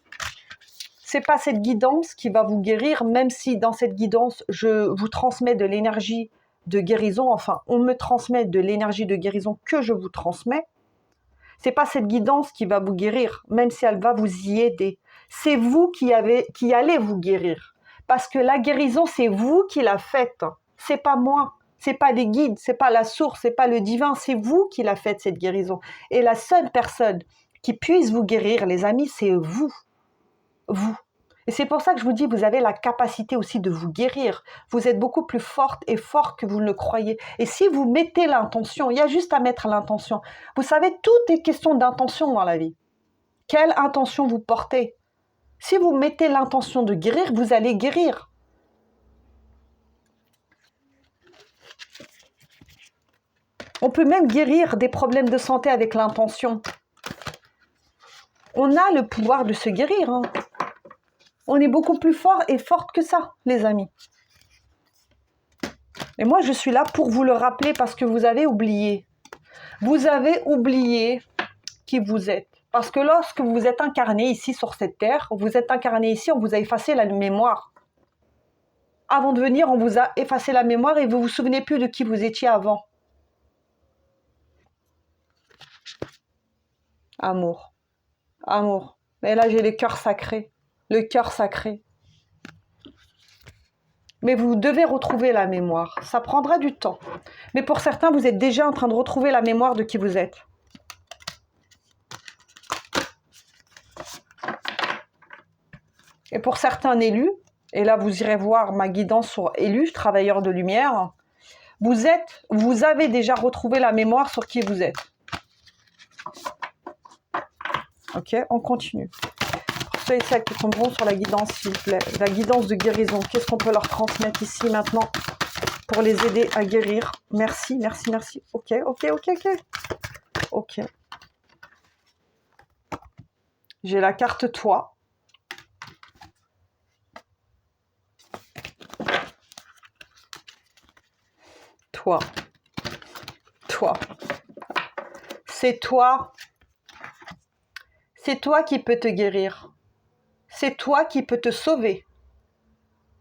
c'est pas cette guidance qui va vous guérir, même si dans cette guidance, je vous transmets de l'énergie de guérison, enfin, on me transmet de l'énergie de guérison que je vous transmets. C'est pas cette guidance qui va vous guérir, même si elle va vous y aider. C'est vous qui allez vous guérir. Parce que la guérison, c'est vous qui la faites. C'est pas moi. C'est pas les guides, c'est pas la source, c'est pas le divin, c'est vous qui la faites, cette guérison. Et la seule personne qui puisse vous guérir, les amis, c'est vous. Vous. Et c'est pour ça que je vous dis, vous avez la capacité aussi de vous guérir. Vous êtes beaucoup plus forte et fort que vous ne le croyez. Et si vous mettez l'intention, il y a juste à mettre l'intention. Vous savez, tout est question d'intention dans la vie. Quelle intention vous portez? Si vous mettez l'intention de guérir, vous allez guérir. On peut même guérir des problèmes de santé avec l'intention. On a le pouvoir de se guérir. Hein. On est beaucoup plus fort et forte que ça, les amis. Et moi, je suis là pour vous le rappeler parce que vous avez oublié. Vous avez oublié qui vous êtes. Parce que lorsque vous êtes incarné ici sur cette terre, vous êtes incarné ici, on vous a effacé la mémoire. Avant de venir, on vous a effacé la mémoire et vous ne vous souvenez plus de qui vous étiez avant. Amour. Amour. Et là, j'ai le cœur sacré. Le cœur sacré. Mais vous devez retrouver la mémoire. Ça prendra du temps. Mais pour certains, vous êtes déjà en train de retrouver la mémoire de qui vous êtes. Et pour certains élus, et là vous irez voir ma guidance sur élus, travailleurs de lumière, vous avez déjà retrouvé la mémoire sur qui vous êtes. Ok, on continue. Pour ceux et celles qui tomberont sur la guidance, s'il vous plaît, la guidance de guérison, qu'est-ce qu'on peut leur transmettre ici maintenant pour les aider à guérir? Merci, merci, merci. Ok, ok, ok, ok. Ok. J'ai la carte toi. Toi. Toi. C'est toi. C'est toi qui peux te guérir. C'est toi qui peux te sauver.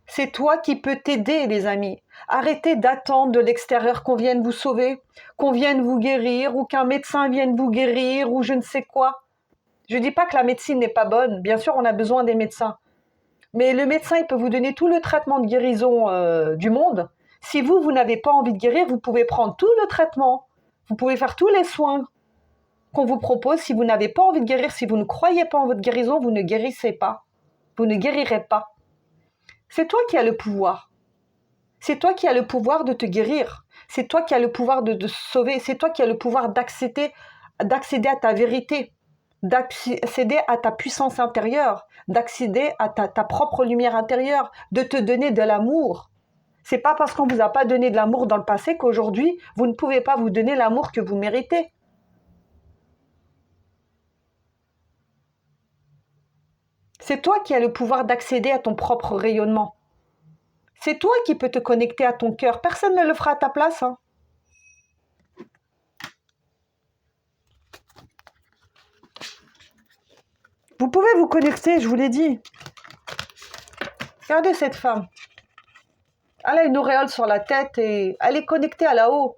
C'est toi qui peux t'aider, les amis. Arrêtez d'attendre de l'extérieur qu'on vienne vous sauver, qu'on vienne vous guérir, ou qu'un médecin vienne vous guérir, ou je ne sais quoi. Je ne dis pas que la médecine n'est pas bonne. Bien sûr, on a besoin des médecins. Mais le médecin, il peut vous donner tout le traitement de guérison du monde. Si vous n'avez pas envie de guérir, vous pouvez prendre tout le traitement. Vous pouvez faire tous les soins qu'on vous propose. Si vous n'avez pas envie de guérir, si vous ne croyez pas en votre guérison, vous ne guérissez pas. Vous ne guérirez pas. C'est toi qui as le pouvoir. C'est toi qui as le pouvoir de te guérir. C'est toi qui as le pouvoir de te sauver. C'est toi qui as le pouvoir d'accéder à ta vérité, d'accéder à ta puissance intérieure, d'accéder à ta propre lumière intérieure, de te donner de l'amour. C'est pas parce qu'on vous a pas donné de l'amour dans le passé qu'aujourd'hui, vous ne pouvez pas vous donner l'amour que vous méritez. C'est toi qui as le pouvoir d'accéder à ton propre rayonnement. C'est toi qui peux te connecter à ton cœur. Personne ne le fera à ta place. Hein. Vous pouvez vous connecter, je vous l'ai dit. Regardez cette femme. Elle a une auréole sur la tête et elle est connectée à là-haut.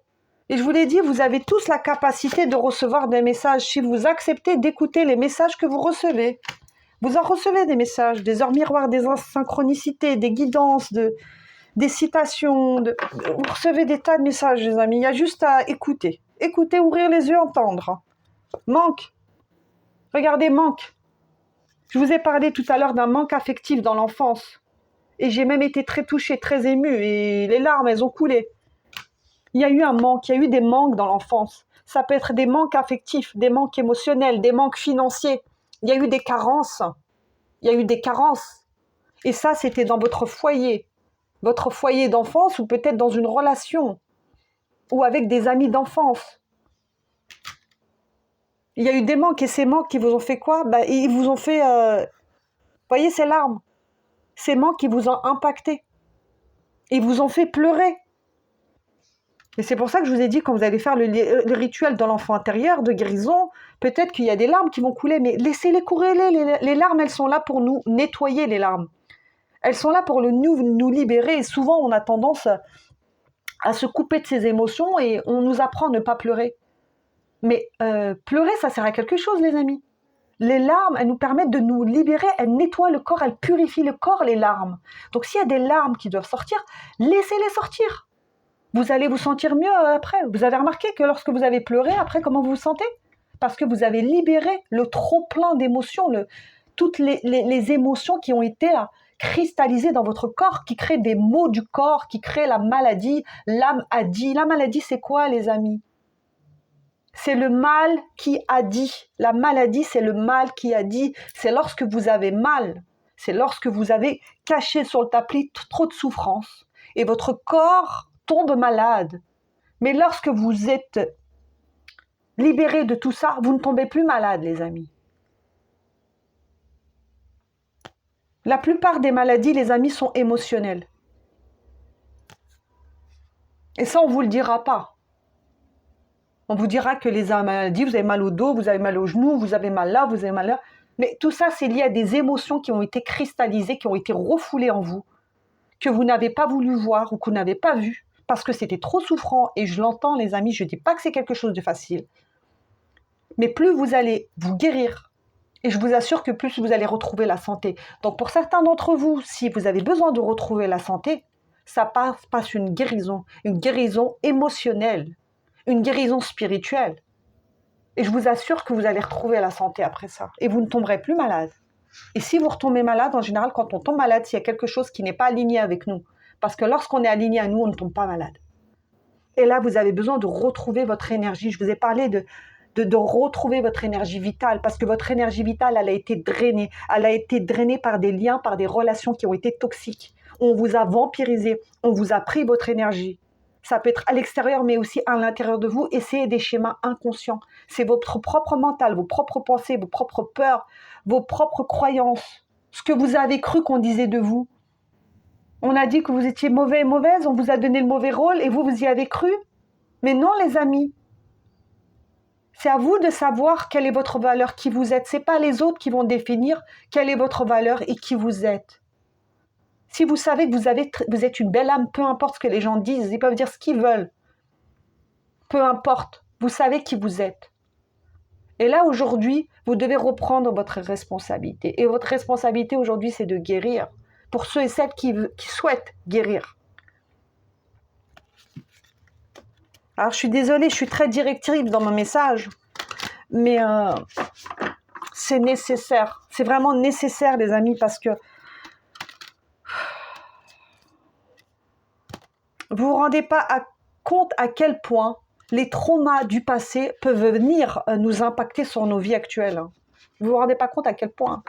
Et je vous l'ai dit, vous avez tous la capacité de recevoir des messages si vous acceptez d'écouter les messages que vous recevez. Vous en recevez des messages, des heures miroirs, des synchronicités, des guidances, des citations. Vous recevez des tas de messages, les amis. Il y a juste à écouter. Écouter, ouvrir les yeux, entendre. Manque. Regardez, manque. Je vous ai parlé tout à l'heure d'un manque affectif dans l'enfance. Et j'ai même été très touchée, très émue. Et les larmes, elles ont coulé. Il y a eu un manque, il y a eu des manques dans l'enfance. Ça peut être des manques affectifs, des manques émotionnels, des manques financiers. Il y a eu des carences. Il y a eu des carences. Et ça, c'était dans votre foyer d'enfance ou peut-être dans une relation ou avec des amis d'enfance. Il y a eu des manques et ces manques qui vous ont fait quoi? Ils vous ont fait... voyez ces larmes? Ces manques qui vous ont impacté. Ils vous ont fait pleurer. Et c'est pour ça que je vous ai dit, quand vous allez faire le rituel dans l'enfant intérieur de guérison, peut-être qu'il y a des larmes qui vont couler, mais laissez-les courir. Les larmes, elles sont là pour nous nettoyer, les larmes. Elles sont là pour nous libérer. Et souvent, on a tendance à se couper de ses émotions et on nous apprend à ne pas pleurer. Mais pleurer, ça sert à quelque chose, les amis. Les larmes, elles nous permettent de nous libérer, elles nettoient le corps, elles purifient le corps, les larmes. Donc s'il y a des larmes qui doivent sortir, laissez-les sortir. Vous allez vous sentir mieux après. Vous avez remarqué que lorsque vous avez pleuré, après, comment vous vous sentez? Parce que vous avez libéré le trop-plein d'émotions, toutes les émotions qui ont été cristallisées dans votre corps, qui créent des maux du corps, qui créent la maladie. L'âme a dit. La maladie, c'est quoi, les amis? C'est le mal qui a dit. La maladie, c'est le mal qui a dit. C'est lorsque vous avez mal. C'est lorsque vous avez caché sur le tapis trop de souffrance. Et votre corps tombe malade. Mais lorsque vous êtes libéré de tout ça, vous ne tombez plus malade, les amis. La plupart des maladies, les amis, sont émotionnelles. Et ça, on ne vous le dira pas. On vous dira que les maladies, vous avez mal au dos, vous avez mal au genou, vous avez mal là, vous avez mal là. Mais tout ça, c'est lié à des émotions qui ont été cristallisées, qui ont été refoulées en vous, que vous n'avez pas voulu voir ou que vous n'avez pas vu, parce que c'était trop souffrant. Et je l'entends, les amis, je ne dis pas que c'est quelque chose de facile. Mais plus vous allez vous guérir, et je vous assure que plus vous allez retrouver la santé. Donc pour certains d'entre vous, si vous avez besoin de retrouver la santé, ça passe une guérison émotionnelle, une guérison spirituelle. Et je vous assure que vous allez retrouver la santé après ça. Et vous ne tomberez plus malade. Et si vous retombez malade, en général, quand on tombe malade, s'il y a quelque chose qui n'est pas aligné avec nous. Parce que lorsqu'on est aligné à nous, on ne tombe pas malade. Et là, vous avez besoin de retrouver votre énergie. Je vous ai parlé de retrouver votre énergie vitale, parce que votre énergie vitale, elle a été drainée. Elle a été drainée par des liens, par des relations qui ont été toxiques. On vous a vampirisé, on vous a pris votre énergie. Ça peut être à l'extérieur, mais aussi à l'intérieur de vous, et c'est des schémas inconscients. C'est votre propre mental, vos propres pensées, vos propres peurs, vos propres croyances, ce que vous avez cru qu'on disait de vous. On a dit que vous étiez mauvais et mauvaise, on vous a donné le mauvais rôle, et vous y avez cru. Mais non, les amis. C'est à vous de savoir quelle est votre valeur, qui vous êtes. Ce n'est pas les autres qui vont définir quelle est votre valeur et qui vous êtes. Si vous savez que vous êtes une belle âme, peu importe ce que les gens disent, ils peuvent dire ce qu'ils veulent. Peu importe, vous savez qui vous êtes. Et là, aujourd'hui, vous devez reprendre votre responsabilité. Et votre responsabilité aujourd'hui, c'est de guérir. Pour ceux et celles qui souhaitent guérir. Alors, je suis désolée, je suis très directive dans mon message. Mais c'est nécessaire. C'est vraiment nécessaire, les amis, parce que vous ne vous rendez pas compte à quel point les traumas du passé peuvent venir nous impacter sur nos vies actuelles. Vous ne vous rendez pas compte à quel point.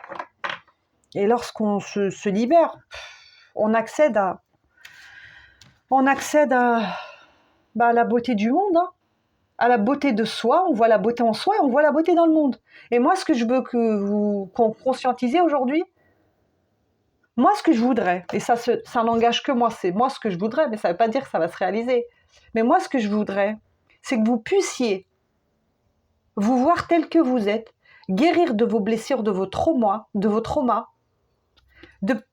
Et lorsqu'on se libère, on accède à la beauté du monde, hein, à la beauté de soi. On voit la beauté en soi et on voit la beauté dans le monde. Et moi, ce que je veux qu'on conscientisez aujourd'hui, moi, ce que je voudrais, et ça n'engage que moi, c'est moi ce que je voudrais, mais ça ne veut pas dire que ça va se réaliser. Mais moi, ce que je voudrais, c'est que vous puissiez vous voir tel que vous êtes, guérir de vos blessures, de vos traumas, de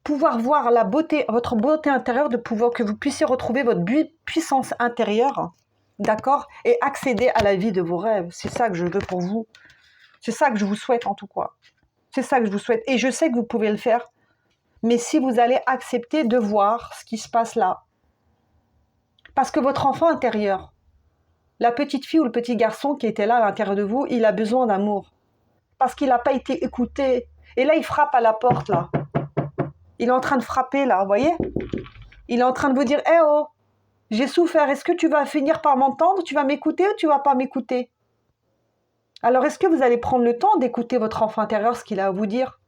pouvoir voir la beauté, votre beauté intérieure, que vous puissiez retrouver votre puissance intérieure, d'accord, et accéder à la vie de vos rêves. C'est ça que je veux pour vous. C'est ça que je vous souhaite en tout cas. C'est ça que je vous souhaite. Et je sais que vous pouvez le faire. Mais si vous allez accepter de voir ce qui se passe là. Parce que votre enfant intérieur, la petite fille ou le petit garçon qui était là à l'intérieur de vous, il a besoin d'amour. Parce qu'il n'a pas été écouté. Et là, il frappe à la porte, là. Il est en train de frapper, là, vous voyez? Il est en train de vous dire, « Eh oh, j'ai souffert, est-ce que tu vas finir par m'entendre? Tu vas m'écouter ou tu vas pas m'écouter ?» Alors, est-ce que vous allez prendre le temps d'écouter votre enfant intérieur, ce qu'il a à vous dire?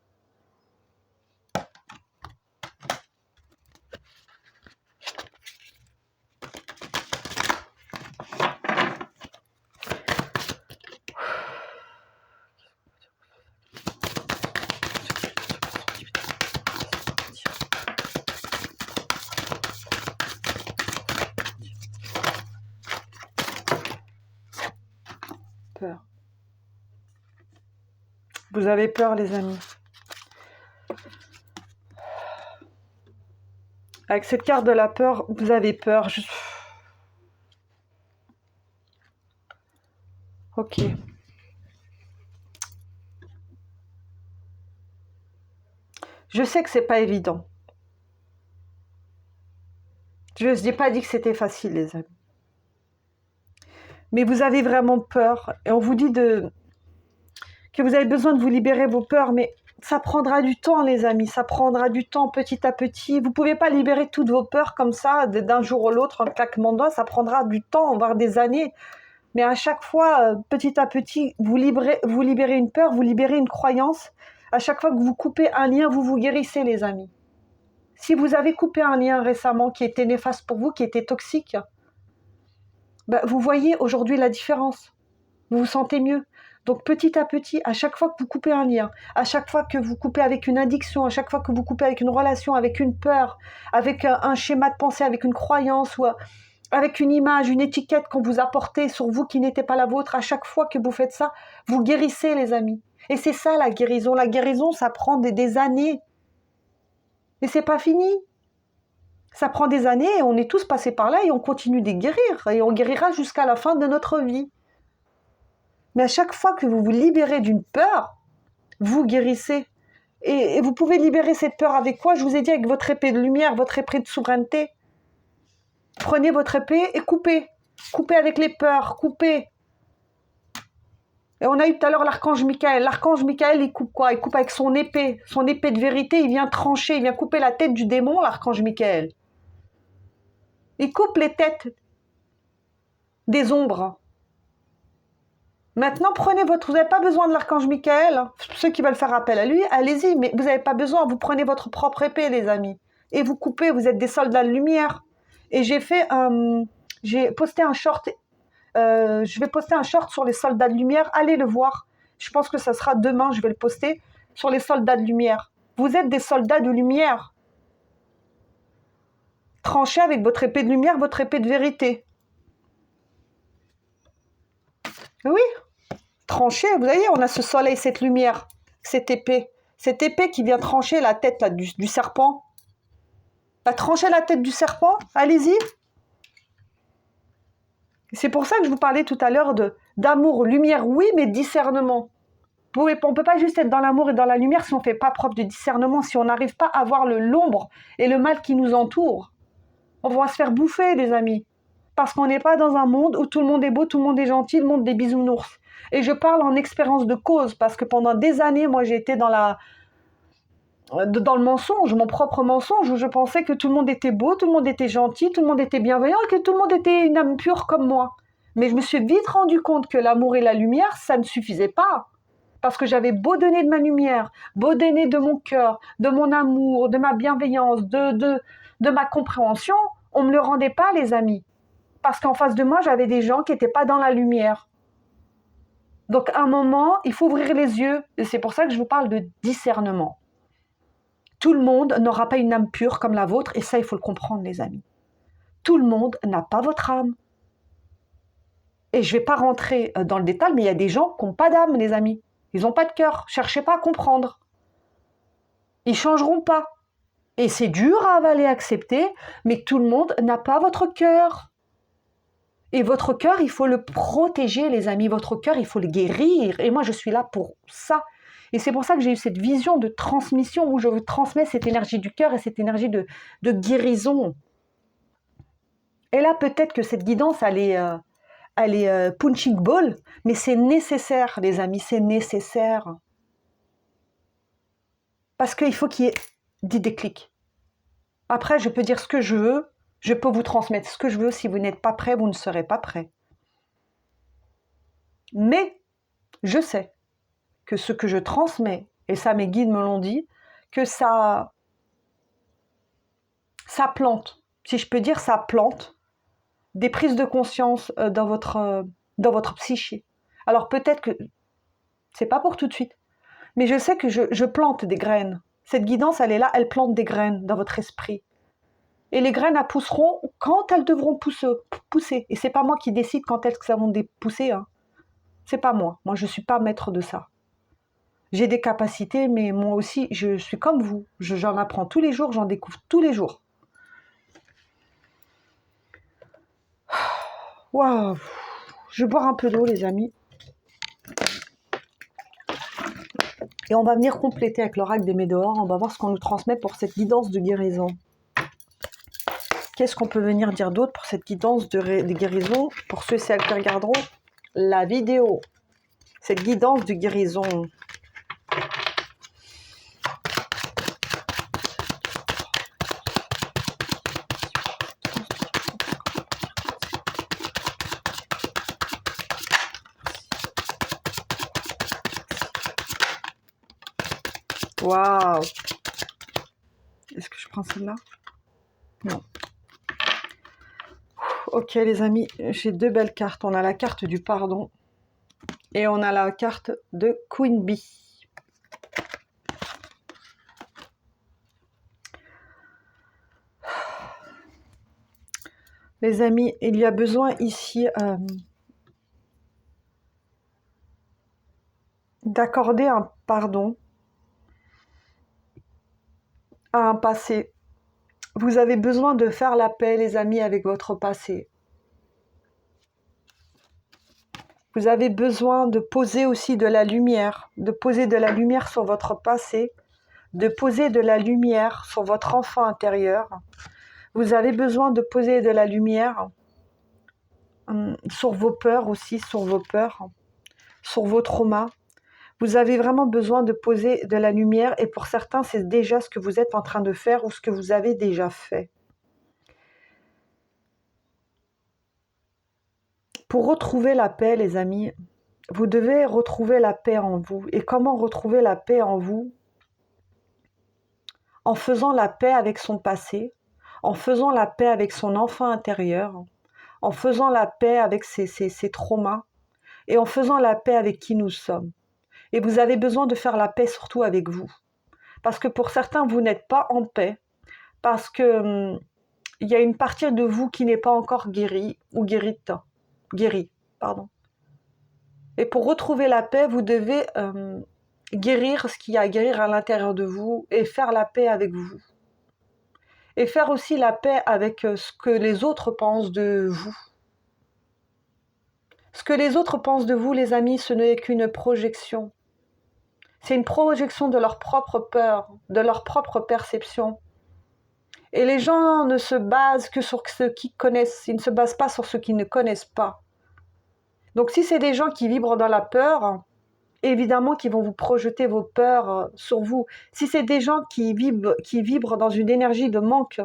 Peur. Vous avez peur, les amis. Avec cette carte de la peur, vous avez peur. Ok. Je sais que c'est pas évident. Je n'ai pas dit que c'était facile, les amis. Mais vous avez vraiment peur. Et on vous dit que vous avez besoin de vous libérer vos peurs. Mais ça prendra du temps, les amis. Ça prendra du temps petit à petit. Vous ne pouvez pas libérer toutes vos peurs comme ça, d'un jour au l'autre, en claquement de doigts. Ça prendra du temps, voire des années. Mais à chaque fois, petit à petit, vous libérez une peur, vous libérez une croyance. À chaque fois que vous coupez un lien, vous vous guérissez, les amis. Si vous avez coupé un lien récemment qui était néfaste pour vous, qui était toxique, ben, vous voyez aujourd'hui la différence. Vous vous sentez mieux. Donc petit à petit, à chaque fois que vous coupez un lien, à chaque fois que vous coupez avec une addiction, à chaque fois que vous coupez avec une relation, avec une peur, avec un schéma de pensée, avec une croyance ou avec une image, une étiquette qu'on vous a portée sur vous qui n'était pas la vôtre, à chaque fois que vous faites ça, vous guérissez, les amis. Et c'est ça la guérison. La guérison, ça prend des années. Mais c'est pas fini. Ça prend des années et on est tous passés par là et on continue de guérir. Et on guérira jusqu'à la fin de notre vie. Mais à chaque fois que vous vous libérez d'une peur, vous guérissez. Et vous pouvez libérer cette peur avec quoi? Je vous ai dit, avec votre épée de lumière, votre épée de souveraineté. Prenez votre épée et coupez. Coupez avec les peurs, coupez. Et on a eu tout à l'heure l'archange Michael. L'archange Michael, il coupe quoi? Il coupe avec son épée de vérité. Il vient trancher, il vient couper la tête du démon, l'archange Michael. Il coupe les têtes des ombres. Maintenant, prenez votre... Vous n'avez pas besoin de l'archange Michael. Ceux qui veulent faire appel à lui, allez-y. Mais vous n'avez pas besoin. Vous prenez votre propre épée, les amis. Et vous coupez. Vous êtes des soldats de lumière. Et j'ai posté un short. Je vais poster un short sur les soldats de lumière. Allez le voir. Je pense que ça sera demain. Je vais le poster sur les soldats de lumière. Vous êtes des soldats de lumière. Tranchez avec votre épée de lumière, votre épée de vérité. Oui. Trancher, vous voyez, on a ce soleil, cette lumière, cette épée qui vient trancher la tête là, du serpent. Va trancher la tête du serpent, allez-y. C'est pour ça que je vous parlais tout à l'heure d'amour, lumière, oui, mais discernement. On ne peut pas juste être dans l'amour et dans la lumière si on ne fait pas preuve de discernement, si on n'arrive pas à voir l'ombre et le mal qui nous entoure. On va se faire bouffer, les amis. Parce qu'on n'est pas dans un monde où tout le monde est beau, tout le monde est gentil, le monde des bisounours. Et je parle en expérience de cause, parce que pendant des années, moi, j'ai été dans le mensonge, mon propre mensonge, où je pensais que tout le monde était beau, tout le monde était gentil, tout le monde était bienveillant, et que tout le monde était une âme pure comme moi. Mais je me suis vite rendu compte que l'amour et la lumière, ça ne suffisait pas. Parce que j'avais beau donner de ma lumière, beau donner de mon cœur, de mon amour, de ma bienveillance, de ma compréhension, on ne me le rendait pas, les amis. Parce qu'en face de moi, j'avais des gens qui n'étaient pas dans la lumière. Donc, à un moment, il faut ouvrir les yeux. Et c'est pour ça que je vous parle de discernement. Tout le monde n'aura pas une âme pure comme la vôtre. Et ça, il faut le comprendre, les amis. Tout le monde n'a pas votre âme. Et je ne vais pas rentrer dans le détail, mais il y a des gens qui n'ont pas d'âme, les amis. Ils n'ont pas de cœur. Cherchez pas à comprendre. Ils ne changeront pas. Et c'est dur à avaler, à accepter, mais tout le monde n'a pas votre cœur. Et votre cœur, il faut le protéger, les amis. Votre cœur, il faut le guérir. Et moi, je suis là pour ça. Et c'est pour ça que j'ai eu cette vision de transmission où je vous transmets cette énergie du cœur et cette énergie de guérison. Et là, peut-être que cette guidance, elle est punching ball, mais c'est nécessaire, les amis, c'est nécessaire. Parce qu'il faut qu'il y ait des déclics. Après, je peux dire ce que je veux, je peux vous transmettre ce que je veux. Si vous n'êtes pas prêt, vous ne serez pas prêt. Mais Je sais que ce que je transmets, et ça mes guides me l'ont dit, que ça plante, si je peux dire, ça plante des prises de conscience dans votre psyché. Alors peut-être que c'est pas pour tout de suite, mais je sais que je plante des graines. Cette guidance, elle est là, elle plante des graines dans votre esprit. Et les graines, elles pousseront quand elles devront pousser. Et c'est pas moi qui décide quand elles vont pousser. Hein. C'est pas moi. Moi, je suis pas maître de ça. J'ai des capacités, mais moi aussi, je suis comme vous. J'en apprends tous les jours, j'en découvre tous les jours. Waouh! Je vais boire un peu d'eau, les amis. Et on va venir compléter avec l'oracle des Médor. On va voir ce qu'on nous transmet pour cette guidance de guérison. Qu'est-ce qu'on peut venir dire d'autre pour cette guidance de guérison? Pour ceux et celles qui regarderont la vidéo. Cette guidance de guérison. Waouh! Est-ce que je prends celle-là? Non. Ok les amis, j'ai deux belles cartes. On a la carte du pardon et on a la carte de Queen Bee. Les amis, il y a besoin ici d'accorder un pardon à un passé. Vous avez besoin de faire la paix, les amis, avec votre passé. Vous avez besoin de poser aussi de la lumière, de poser de la lumière sur votre passé, de poser de la lumière sur votre enfant intérieur. Vous avez besoin de poser de la lumière sur vos peurs aussi, sur vos traumas. Vous avez vraiment besoin de poser de la lumière et pour certains, c'est déjà ce que vous êtes en train de faire ou ce que vous avez déjà fait. Pour retrouver la paix, les amis, vous devez retrouver la paix en vous. Et comment retrouver la paix en vous? En faisant la paix avec son passé, en faisant la paix avec son enfant intérieur, en faisant la paix avec ses traumas et en faisant la paix avec qui nous sommes. Et vous avez besoin de faire la paix surtout avec vous. Parce que pour certains, vous n'êtes pas en paix, parce que il y a une partie de vous qui n'est pas encore guérie ou guérie, pardon. Et pour retrouver la paix, vous devez guérir ce qu'il y a à guérir à l'intérieur de vous et faire la paix avec vous. Et faire aussi la paix avec ce que les autres pensent de vous. Ce que les autres pensent de vous, les amis, ce n'est qu'une projection. C'est une projection de leur propre peur, de leur propre perception. Et les gens ne se basent que sur ce qu'ils connaissent, ils ne se basent pas sur ce qu'ils ne connaissent pas. Donc si c'est des gens qui vibrent dans la peur, évidemment qu'ils vont vous projeter vos peurs sur vous. Si c'est des gens qui vibrent dans une énergie de manque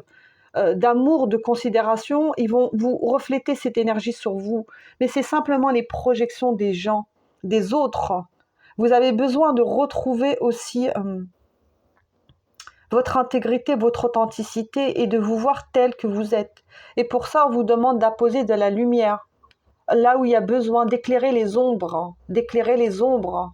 d'amour, de considération, ils vont vous refléter cette énergie sur vous. Mais c'est simplement les projections des gens, des autres. Vous avez besoin de retrouver aussi votre intégrité, votre authenticité et de vous voir tel que vous êtes. Et pour ça, on vous demande d'apposer de la lumière. Là où il y a besoin d'éclairer les ombres, d'éclairer les ombres.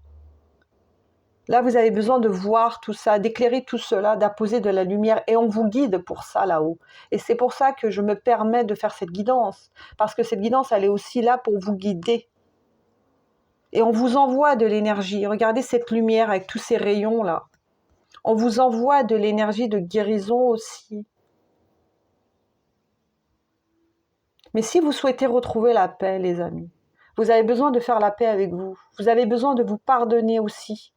Là, vous avez besoin de voir tout ça, d'éclairer tout cela, d'apposer de la lumière. Et on vous guide pour ça là-haut. Et c'est pour ça que je me permets de faire cette guidance. Parce que cette guidance, elle est aussi là pour vous guider. Et on vous envoie de l'énergie. Regardez cette lumière avec tous ces rayons-là. On vous envoie de l'énergie de guérison aussi. Mais si vous souhaitez retrouver la paix, les amis, vous avez besoin de faire la paix avec vous. Vous avez besoin de vous pardonner aussi.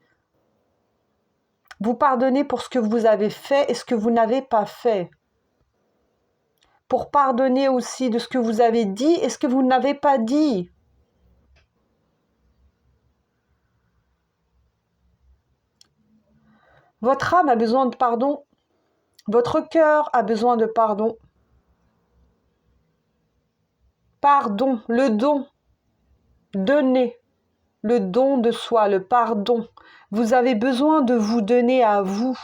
Vous pardonner pour ce que vous avez fait et ce que vous n'avez pas fait. Pour pardonner aussi de ce que vous avez dit et ce que vous n'avez pas dit. Votre âme a besoin de pardon. Votre cœur a besoin de pardon. Pardon, le don. Donner. le don de soi, le pardon. Vous avez besoin de vous donner à vous.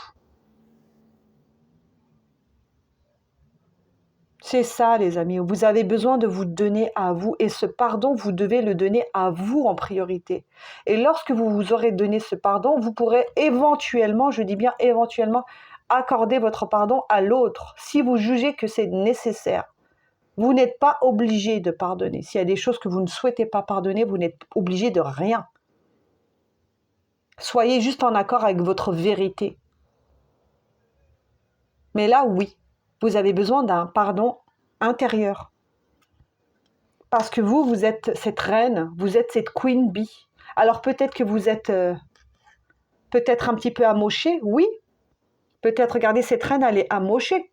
C'est ça, les amis. Vous avez besoin de vous donner à vous. Et ce pardon, vous devez le donner à vous en priorité. Et lorsque vous vous aurez donné ce pardon, vous pourrez éventuellement, je dis bien éventuellement, accorder votre pardon à l'autre, si vous jugez que c'est nécessaire. Vous n'êtes pas obligé de pardonner. S'il y a des choses que vous ne souhaitez pas pardonner, vous n'êtes obligé de rien. Soyez juste en accord avec votre vérité. Mais là, oui, vous avez besoin d'un pardon intérieur. Parce que vous êtes cette reine, vous êtes cette queen bee. Alors peut-être que vous êtes peut-être un petit peu amochée, oui. Peut-être, regardez, cette reine, elle est amochée.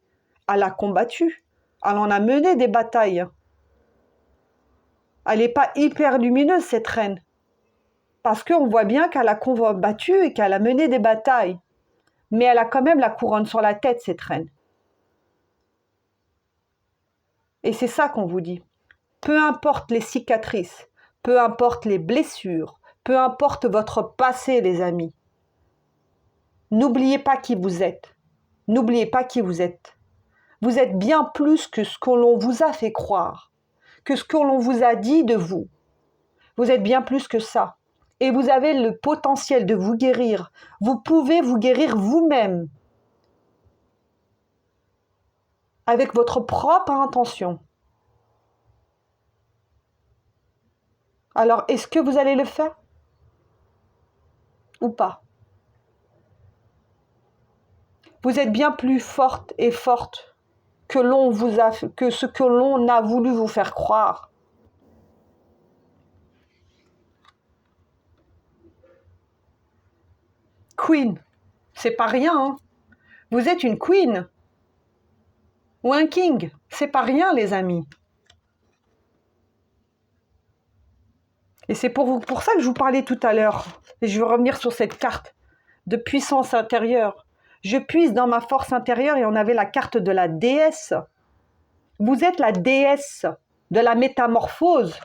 Elle a combattu. Elle en a mené des batailles. Elle n'est pas hyper lumineuse, cette reine. Parce qu'on voit bien qu'elle a combattu et qu'elle a mené des batailles. Mais elle a quand même la couronne sur la tête, cette reine. Et c'est ça qu'on vous dit. Peu importe les cicatrices, peu importe les blessures, peu importe votre passé, les amis. N'oubliez pas qui vous êtes. N'oubliez pas qui vous êtes. Vous êtes bien plus que ce que l'on vous a fait croire, que ce que l'on vous a dit de vous. Vous êtes bien plus que ça. Et vous avez le potentiel de vous guérir. Vous pouvez vous guérir vous-même avec votre propre intention. Alors, est-ce que vous allez le faire ou pas? Vous êtes bien plus forte et forte que ce que l'on a voulu vous faire croire. Queen, c'est pas rien, hein. Vous êtes une queen ou un king, c'est pas rien, les amis. Et c'est pour ça que je vous parlais tout à l'heure. Et je vais revenir sur cette carte de puissance intérieure. Je puise dans ma force intérieure et on avait la carte de la déesse. Vous êtes la déesse de la métamorphose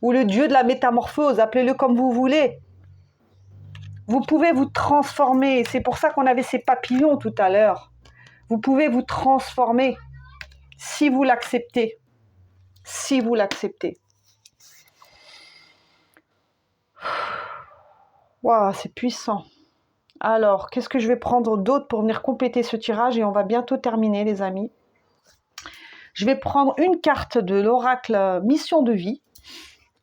ou le dieu de la métamorphose, appelez-le comme vous voulez. Vous pouvez vous transformer. C'est pour ça qu'on avait ces papillons tout à l'heure. Vous pouvez vous transformer si vous l'acceptez. Si vous l'acceptez. Waouh, c'est puissant. Alors, qu'est-ce que je vais prendre d'autre pour venir compléter ce tirage et on va bientôt terminer, les amis. Je vais prendre une carte de l'oracle Mission de vie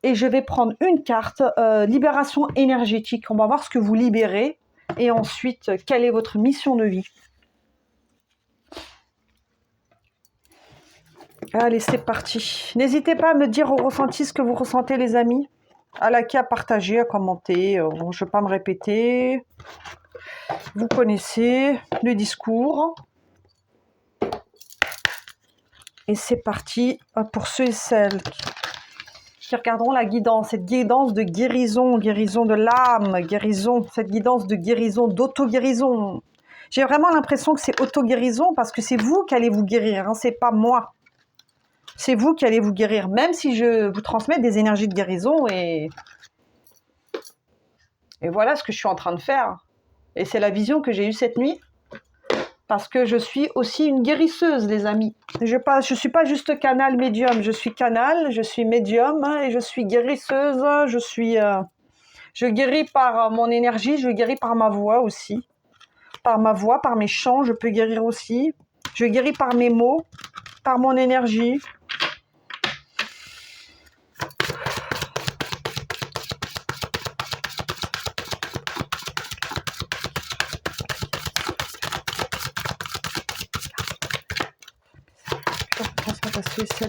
et je vais prendre une carte Libération énergétique. On va voir ce que vous libérez et ensuite, quelle est votre mission de vie. Allez, c'est parti. N'hésitez pas à me dire au ressenti ce que vous ressentez, les amis. À liker, à partager, à commenter. Je ne vais pas me répéter. Vous connaissez le discours. Et c'est parti pour ceux et celles qui regarderont la guidance. Cette guidance de guérison, guérison de l'âme, guérison, cette guidance de guérison, d'auto-guérison. J'ai vraiment l'impression que c'est auto-guérison parce que c'est vous qui allez vous guérir, hein, c'est pas moi. C'est vous qui allez vous guérir, même si je vous transmets des énergies de guérison et voilà ce que je suis en train de faire. Et c'est la vision que j'ai eue cette nuit, parce que je suis aussi une guérisseuse, les amis. Je suis pas juste canal médium, je suis canal, je suis médium et je suis guérisseuse. Je guéris par mon énergie, je guéris par ma voix aussi. Par ma voix, par mes chants, je peux guérir aussi. Je guéris par mes mots, par mon énergie.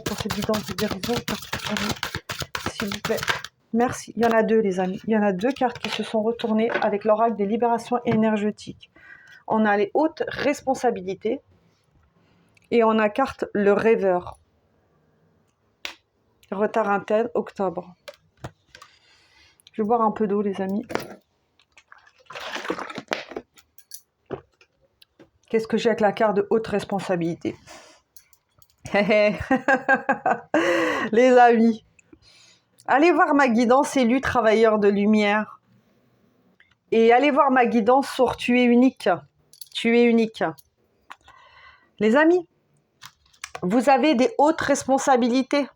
Pour cette guidance de guérison, s'il vous plaît. Merci. Il y en a deux, les amis. Il y en a deux cartes qui se sont retournées avec l'oracle des libérations énergétiques. On a les hautes responsabilités et on a carte le rêveur. Retard interne, octobre. Je vais boire un peu d'eau, les amis. Qu'est-ce que j'ai avec la carte de haute responsabilité? Les amis, Allez voir ma guidance élu travailleur de lumière. Et allez voir ma guidance sur tu es unique. Tu es unique. Les amis, vous avez des hautes responsabilités.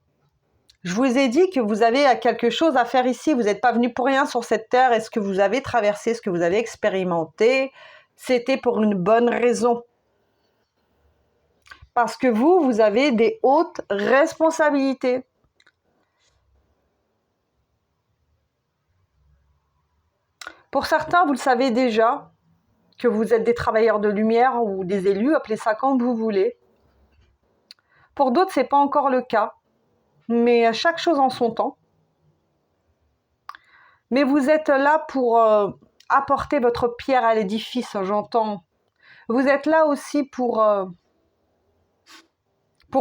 Je vous ai dit que vous avez quelque chose à faire ici. Vous n'êtes pas venu pour rien sur cette terre. Et ce que vous avez traversé, ce que vous avez expérimenté, c'était pour une bonne raison. Parce que vous avez des hautes responsabilités. Pour certains, vous le savez déjà, que vous êtes des travailleurs de lumière ou des élus, appelez ça comme vous voulez. Pour d'autres, ce n'est pas encore le cas, mais chaque chose en son temps. Mais vous êtes là pour apporter votre pierre à l'édifice, j'entends. Vous êtes là aussi pour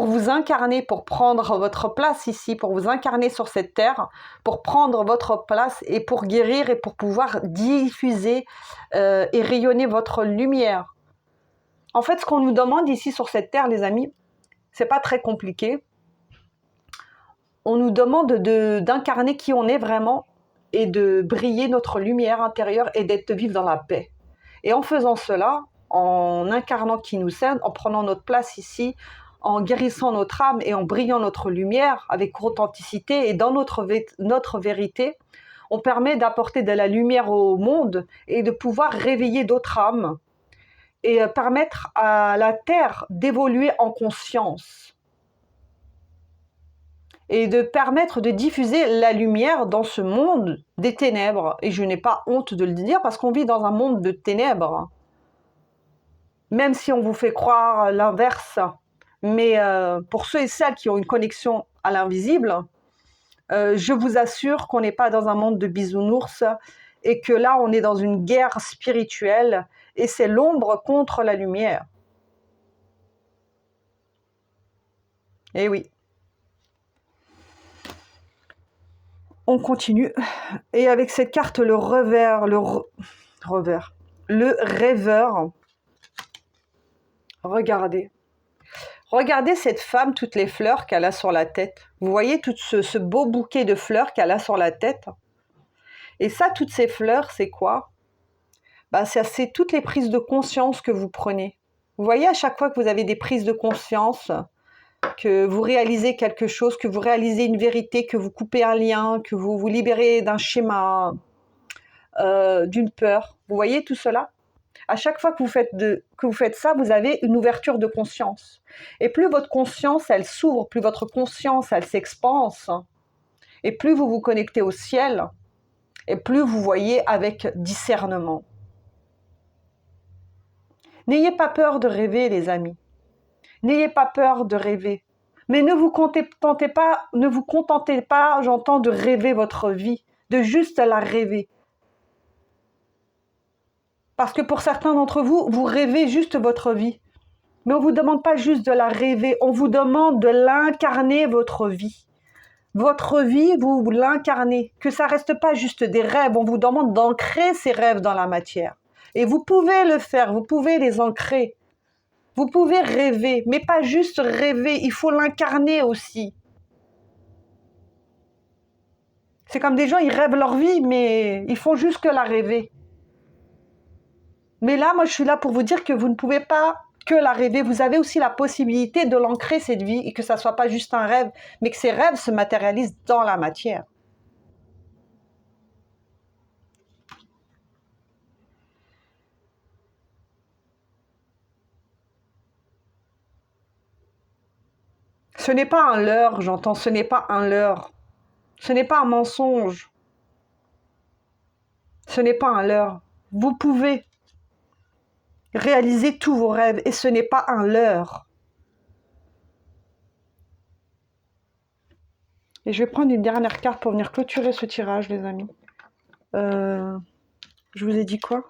vous incarner, pour prendre votre place ici, pour vous incarner sur cette terre, pour prendre votre place et pour guérir et pour pouvoir diffuser et rayonner votre lumière. En fait, ce qu'on nous demande ici sur cette terre, les amis, c'est pas très compliqué. On nous demande d'incarner qui on est vraiment et de briller notre lumière intérieure et d'être vivre dans la paix. Et en faisant cela, en incarnant qui nous sommes, en prenant notre place ici, en guérissant notre âme et en brillant notre lumière avec authenticité et dans notre vérité, on permet d'apporter de la lumière au monde et de pouvoir réveiller d'autres âmes et permettre à la Terre d'évoluer en conscience et de permettre de diffuser la lumière dans ce monde des ténèbres. Et je n'ai pas honte de le dire parce qu'on vit dans un monde de ténèbres. Même si on vous fait croire l'inverse. Mais pour ceux et celles qui ont une connexion à l'invisible, je vous assure qu'on n'est pas dans un monde de bisounours et que là, on est dans une guerre spirituelle et c'est l'ombre contre la lumière. Eh oui. On continue. Et avec cette carte, le revers, le rêveur. Regardez. Regardez cette femme, toutes les fleurs qu'elle a sur la tête. Vous voyez tout ce beau bouquet de fleurs qu'elle a sur la tête. Et ça, toutes ces fleurs, c'est quoi? C'est toutes les prises de conscience que vous prenez. Vous voyez, à chaque fois que vous avez des prises de conscience, que vous réalisez quelque chose, que vous réalisez une vérité, que vous coupez un lien, que vous vous libérez d'un schéma, d'une peur. Vous voyez tout cela? À chaque fois que vous faites ça, vous avez une ouverture de conscience. Et plus votre conscience, elle s'ouvre, plus votre conscience, elle s'expanse, et plus vous vous connectez au ciel, et plus vous voyez avec discernement. N'ayez pas peur de rêver, les amis. N'ayez pas peur de rêver. Mais ne vous contentez pas, j'entends, de rêver votre vie, de juste la rêver. Parce que pour certains d'entre vous, vous rêvez juste votre vie. Mais on ne vous demande pas juste de la rêver, on vous demande de l'incarner, votre vie. Votre vie, vous l'incarnez. Que ça ne reste pas juste des rêves, on vous demande d'ancrer ces rêves dans la matière. Et vous pouvez le faire, vous pouvez les ancrer. Vous pouvez rêver, mais pas juste rêver, il faut l'incarner aussi. C'est comme des gens, ils rêvent leur vie, mais ils font juste que la rêver. Mais là, moi, je suis là pour vous dire que vous ne pouvez pas que la rêver. Vous avez aussi la possibilité de l'ancrer, cette vie, et que ça ne soit pas juste un rêve, mais que ces rêves se matérialisent dans la matière. Ce n'est pas un leurre, j'entends, ce n'est pas un leurre. Ce n'est pas un mensonge. Ce n'est pas un leurre. Vous pouvez réaliser tous vos rêves et ce n'est pas un leurre. Et je vais prendre une dernière carte pour venir clôturer ce tirage, les amis. Je vous ai dit quoi?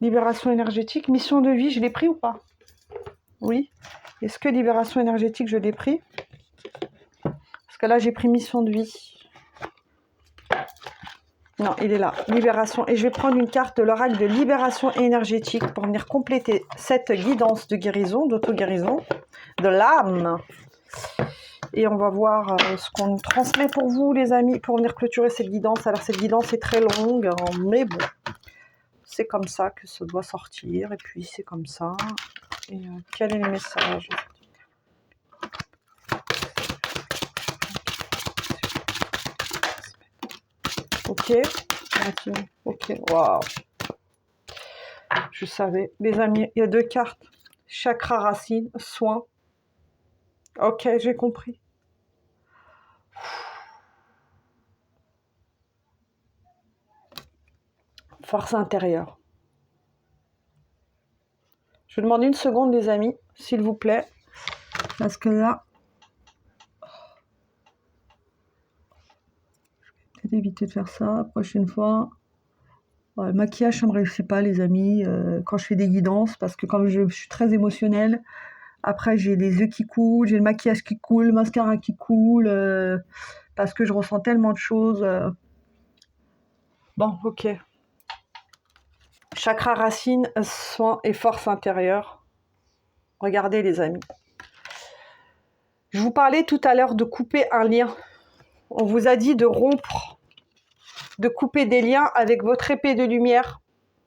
Libération énergétique, mission de vie, je l'ai pris ou pas? Oui. Est-ce que libération énergétique, je l'ai pris? Parce que là, j'ai pris mission de vie. Non, il est là. Libération. Et je vais prendre une carte de l'oracle de libération énergétique pour venir compléter cette guidance de guérison, d'auto-guérison, de l'âme. Et on va voir ce qu'on transmet pour vous, les amis, pour venir clôturer cette guidance. Alors, cette guidance est très longue, hein, mais bon, c'est comme ça que ça doit sortir. Et puis, c'est comme ça. Et quel est le message? Ok. Ok. Waouh. Je savais. Les amis, il y a 2 cartes. Chakra racine, soin. Ok, j'ai compris. Force intérieure. Je vous demande une seconde, les amis, s'il vous plaît. Parce que là, je vais peut-être éviter de faire ça la prochaine fois. Ouais, le maquillage, ça ne me réussit pas, les amis, quand je fais des guidances, parce que comme je suis très émotionnelle, après j'ai les yeux qui coulent, j'ai le maquillage qui coule, le mascara qui coule, parce que je ressens tellement de choses. Bon, ok. Chakra racine, soin et force intérieure. Regardez, les amis. Je vous parlais tout à l'heure de couper un lien. On vous a dit de rompre, de couper des liens avec votre épée de lumière,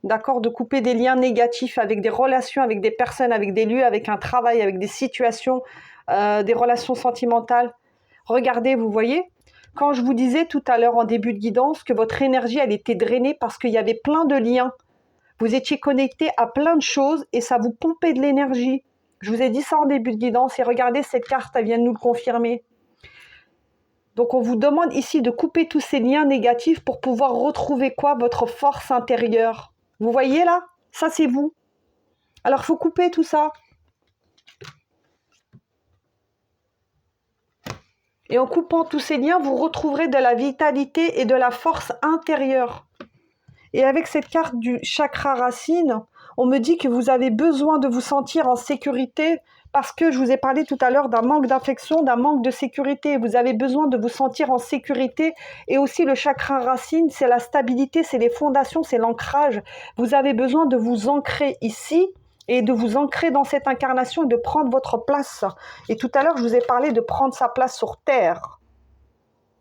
d'accord, de couper des liens négatifs avec des relations, avec des personnes, avec des lieux, avec un travail, avec des situations, des relations sentimentales. Regardez, vous voyez, quand je vous disais tout à l'heure en début de guidance que votre énergie, elle était drainée parce qu'il y avait plein de liens. Vous étiez connecté à plein de choses et ça vous pompait de l'énergie. Je vous ai dit ça en début de guidance et regardez, cette carte, elle vient de nous le confirmer. Donc, on vous demande ici de couper tous ces liens négatifs pour pouvoir retrouver quoi? Votre force intérieure. Vous voyez là? Ça, c'est vous. Alors, il faut couper tout ça. Et en coupant tous ces liens, vous retrouverez de la vitalité et de la force intérieure. Et avec cette carte du chakra racine, on me dit que vous avez besoin de vous sentir en sécurité parce que je vous ai parlé tout à l'heure d'un manque d'affection, d'un manque de sécurité. Vous avez besoin de vous sentir en sécurité. Et aussi le chakra racine, c'est la stabilité, c'est les fondations, c'est l'ancrage. Vous avez besoin de vous ancrer ici et de vous ancrer dans cette incarnation et de prendre votre place. Et tout à l'heure, je vous ai parlé de prendre sa place sur Terre.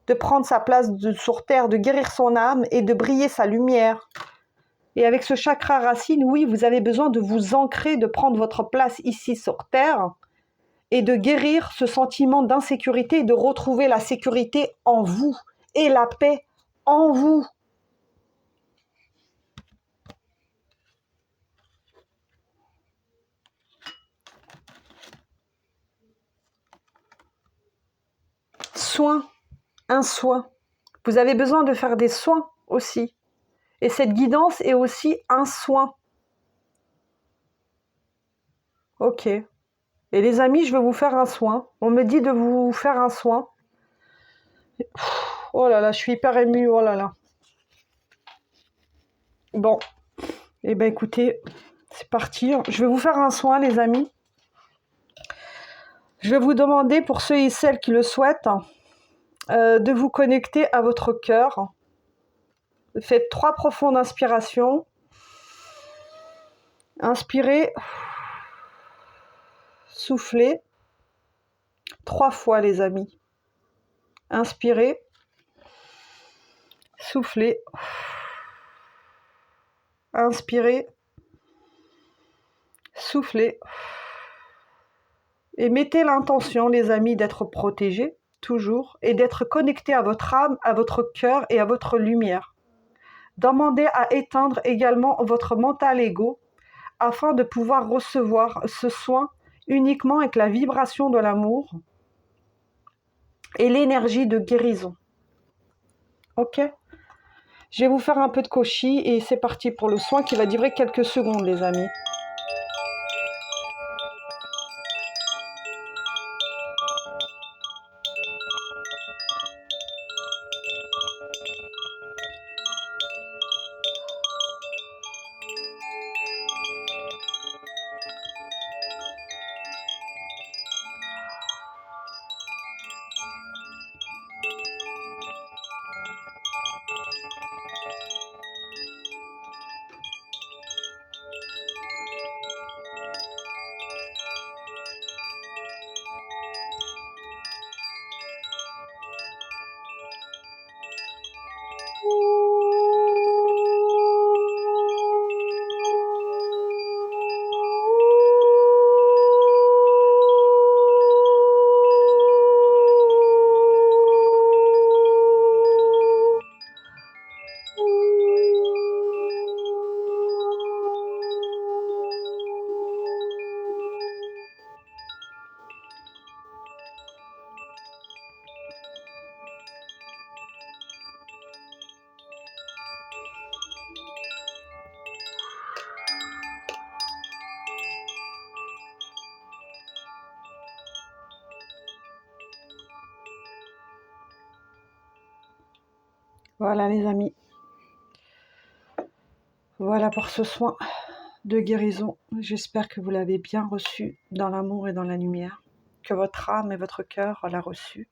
De prendre sa place sur Terre, de guérir son âme et de briller sa lumière. Et avec ce chakra racine, oui, vous avez besoin de vous ancrer, de prendre votre place ici sur Terre et de guérir ce sentiment d'insécurité et de retrouver la sécurité en vous et la paix en vous. Soin, un soin. Vous avez besoin de faire des soins aussi. Et cette guidance est aussi un soin. Ok. Et les amis, je vais vous faire un soin. On me dit de vous faire un soin. Oh là là, je suis hyper émue, oh là là. Bon, eh bien écoutez, c'est parti. Je vais vous faire un soin, les amis. Je vais vous demander, pour ceux et celles qui le souhaitent, de vous connecter à votre cœur. Faites 3 profondes inspirations. Inspirez. Soufflez. 3 fois, les amis. Inspirez. Soufflez. Inspirez. Soufflez. Et mettez l'intention, les amis, d'être protégés, toujours, et d'être connectés à votre âme, à votre cœur et à votre lumière. Demandez à éteindre également votre mental égo afin de pouvoir recevoir ce soin uniquement avec la vibration de l'amour et l'énergie de guérison. Ok? Je vais vous faire un peu de koshi et c'est parti pour le soin qui va durer quelques secondes, les amis. Voilà les amis, voilà pour ce soin de guérison. J'espère que vous l'avez bien reçu dans l'amour et dans la lumière, que votre âme et votre cœur l'a reçu.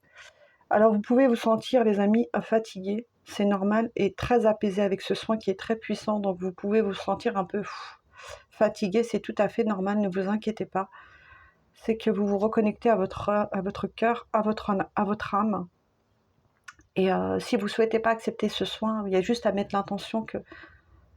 Alors vous pouvez vous sentir les amis fatigués, c'est normal, et très apaisé avec ce soin qui est très puissant, donc vous pouvez vous sentir un peu fatigué, c'est tout à fait normal, ne vous inquiétez pas. C'est que vous vous reconnectez à votre cœur, à votre âme. Et si vous ne souhaitez pas accepter ce soin, il y a juste à mettre l'intention que,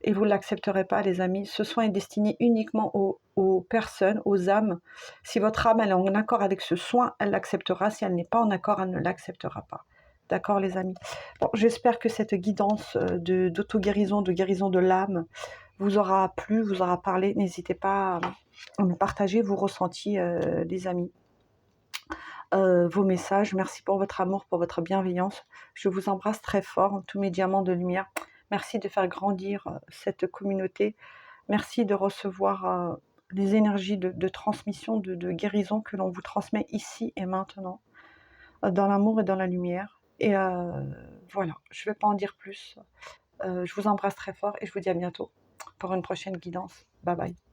et vous ne l'accepterez pas les amis, ce soin est destiné uniquement aux personnes, aux âmes. Si votre âme elle est en accord avec ce soin, elle l'acceptera. Si elle n'est pas en accord, elle ne l'acceptera pas. D'accord les amis? Bon, j'espère que cette guidance d'auto-guérison, de guérison de l'âme, vous aura plu, vous aura parlé. N'hésitez pas à me partager vos ressentis les amis. Vos messages. Merci pour votre amour, pour votre bienveillance. Je vous embrasse très fort, tous mes diamants de lumière. Merci de faire grandir cette communauté. Merci de recevoir les énergies de transmission, de guérison que l'on vous transmet ici et maintenant, dans l'amour et dans la lumière. Et voilà, je ne vais pas en dire plus. Je vous embrasse très fort et je vous dis à bientôt pour une prochaine guidance. Bye bye.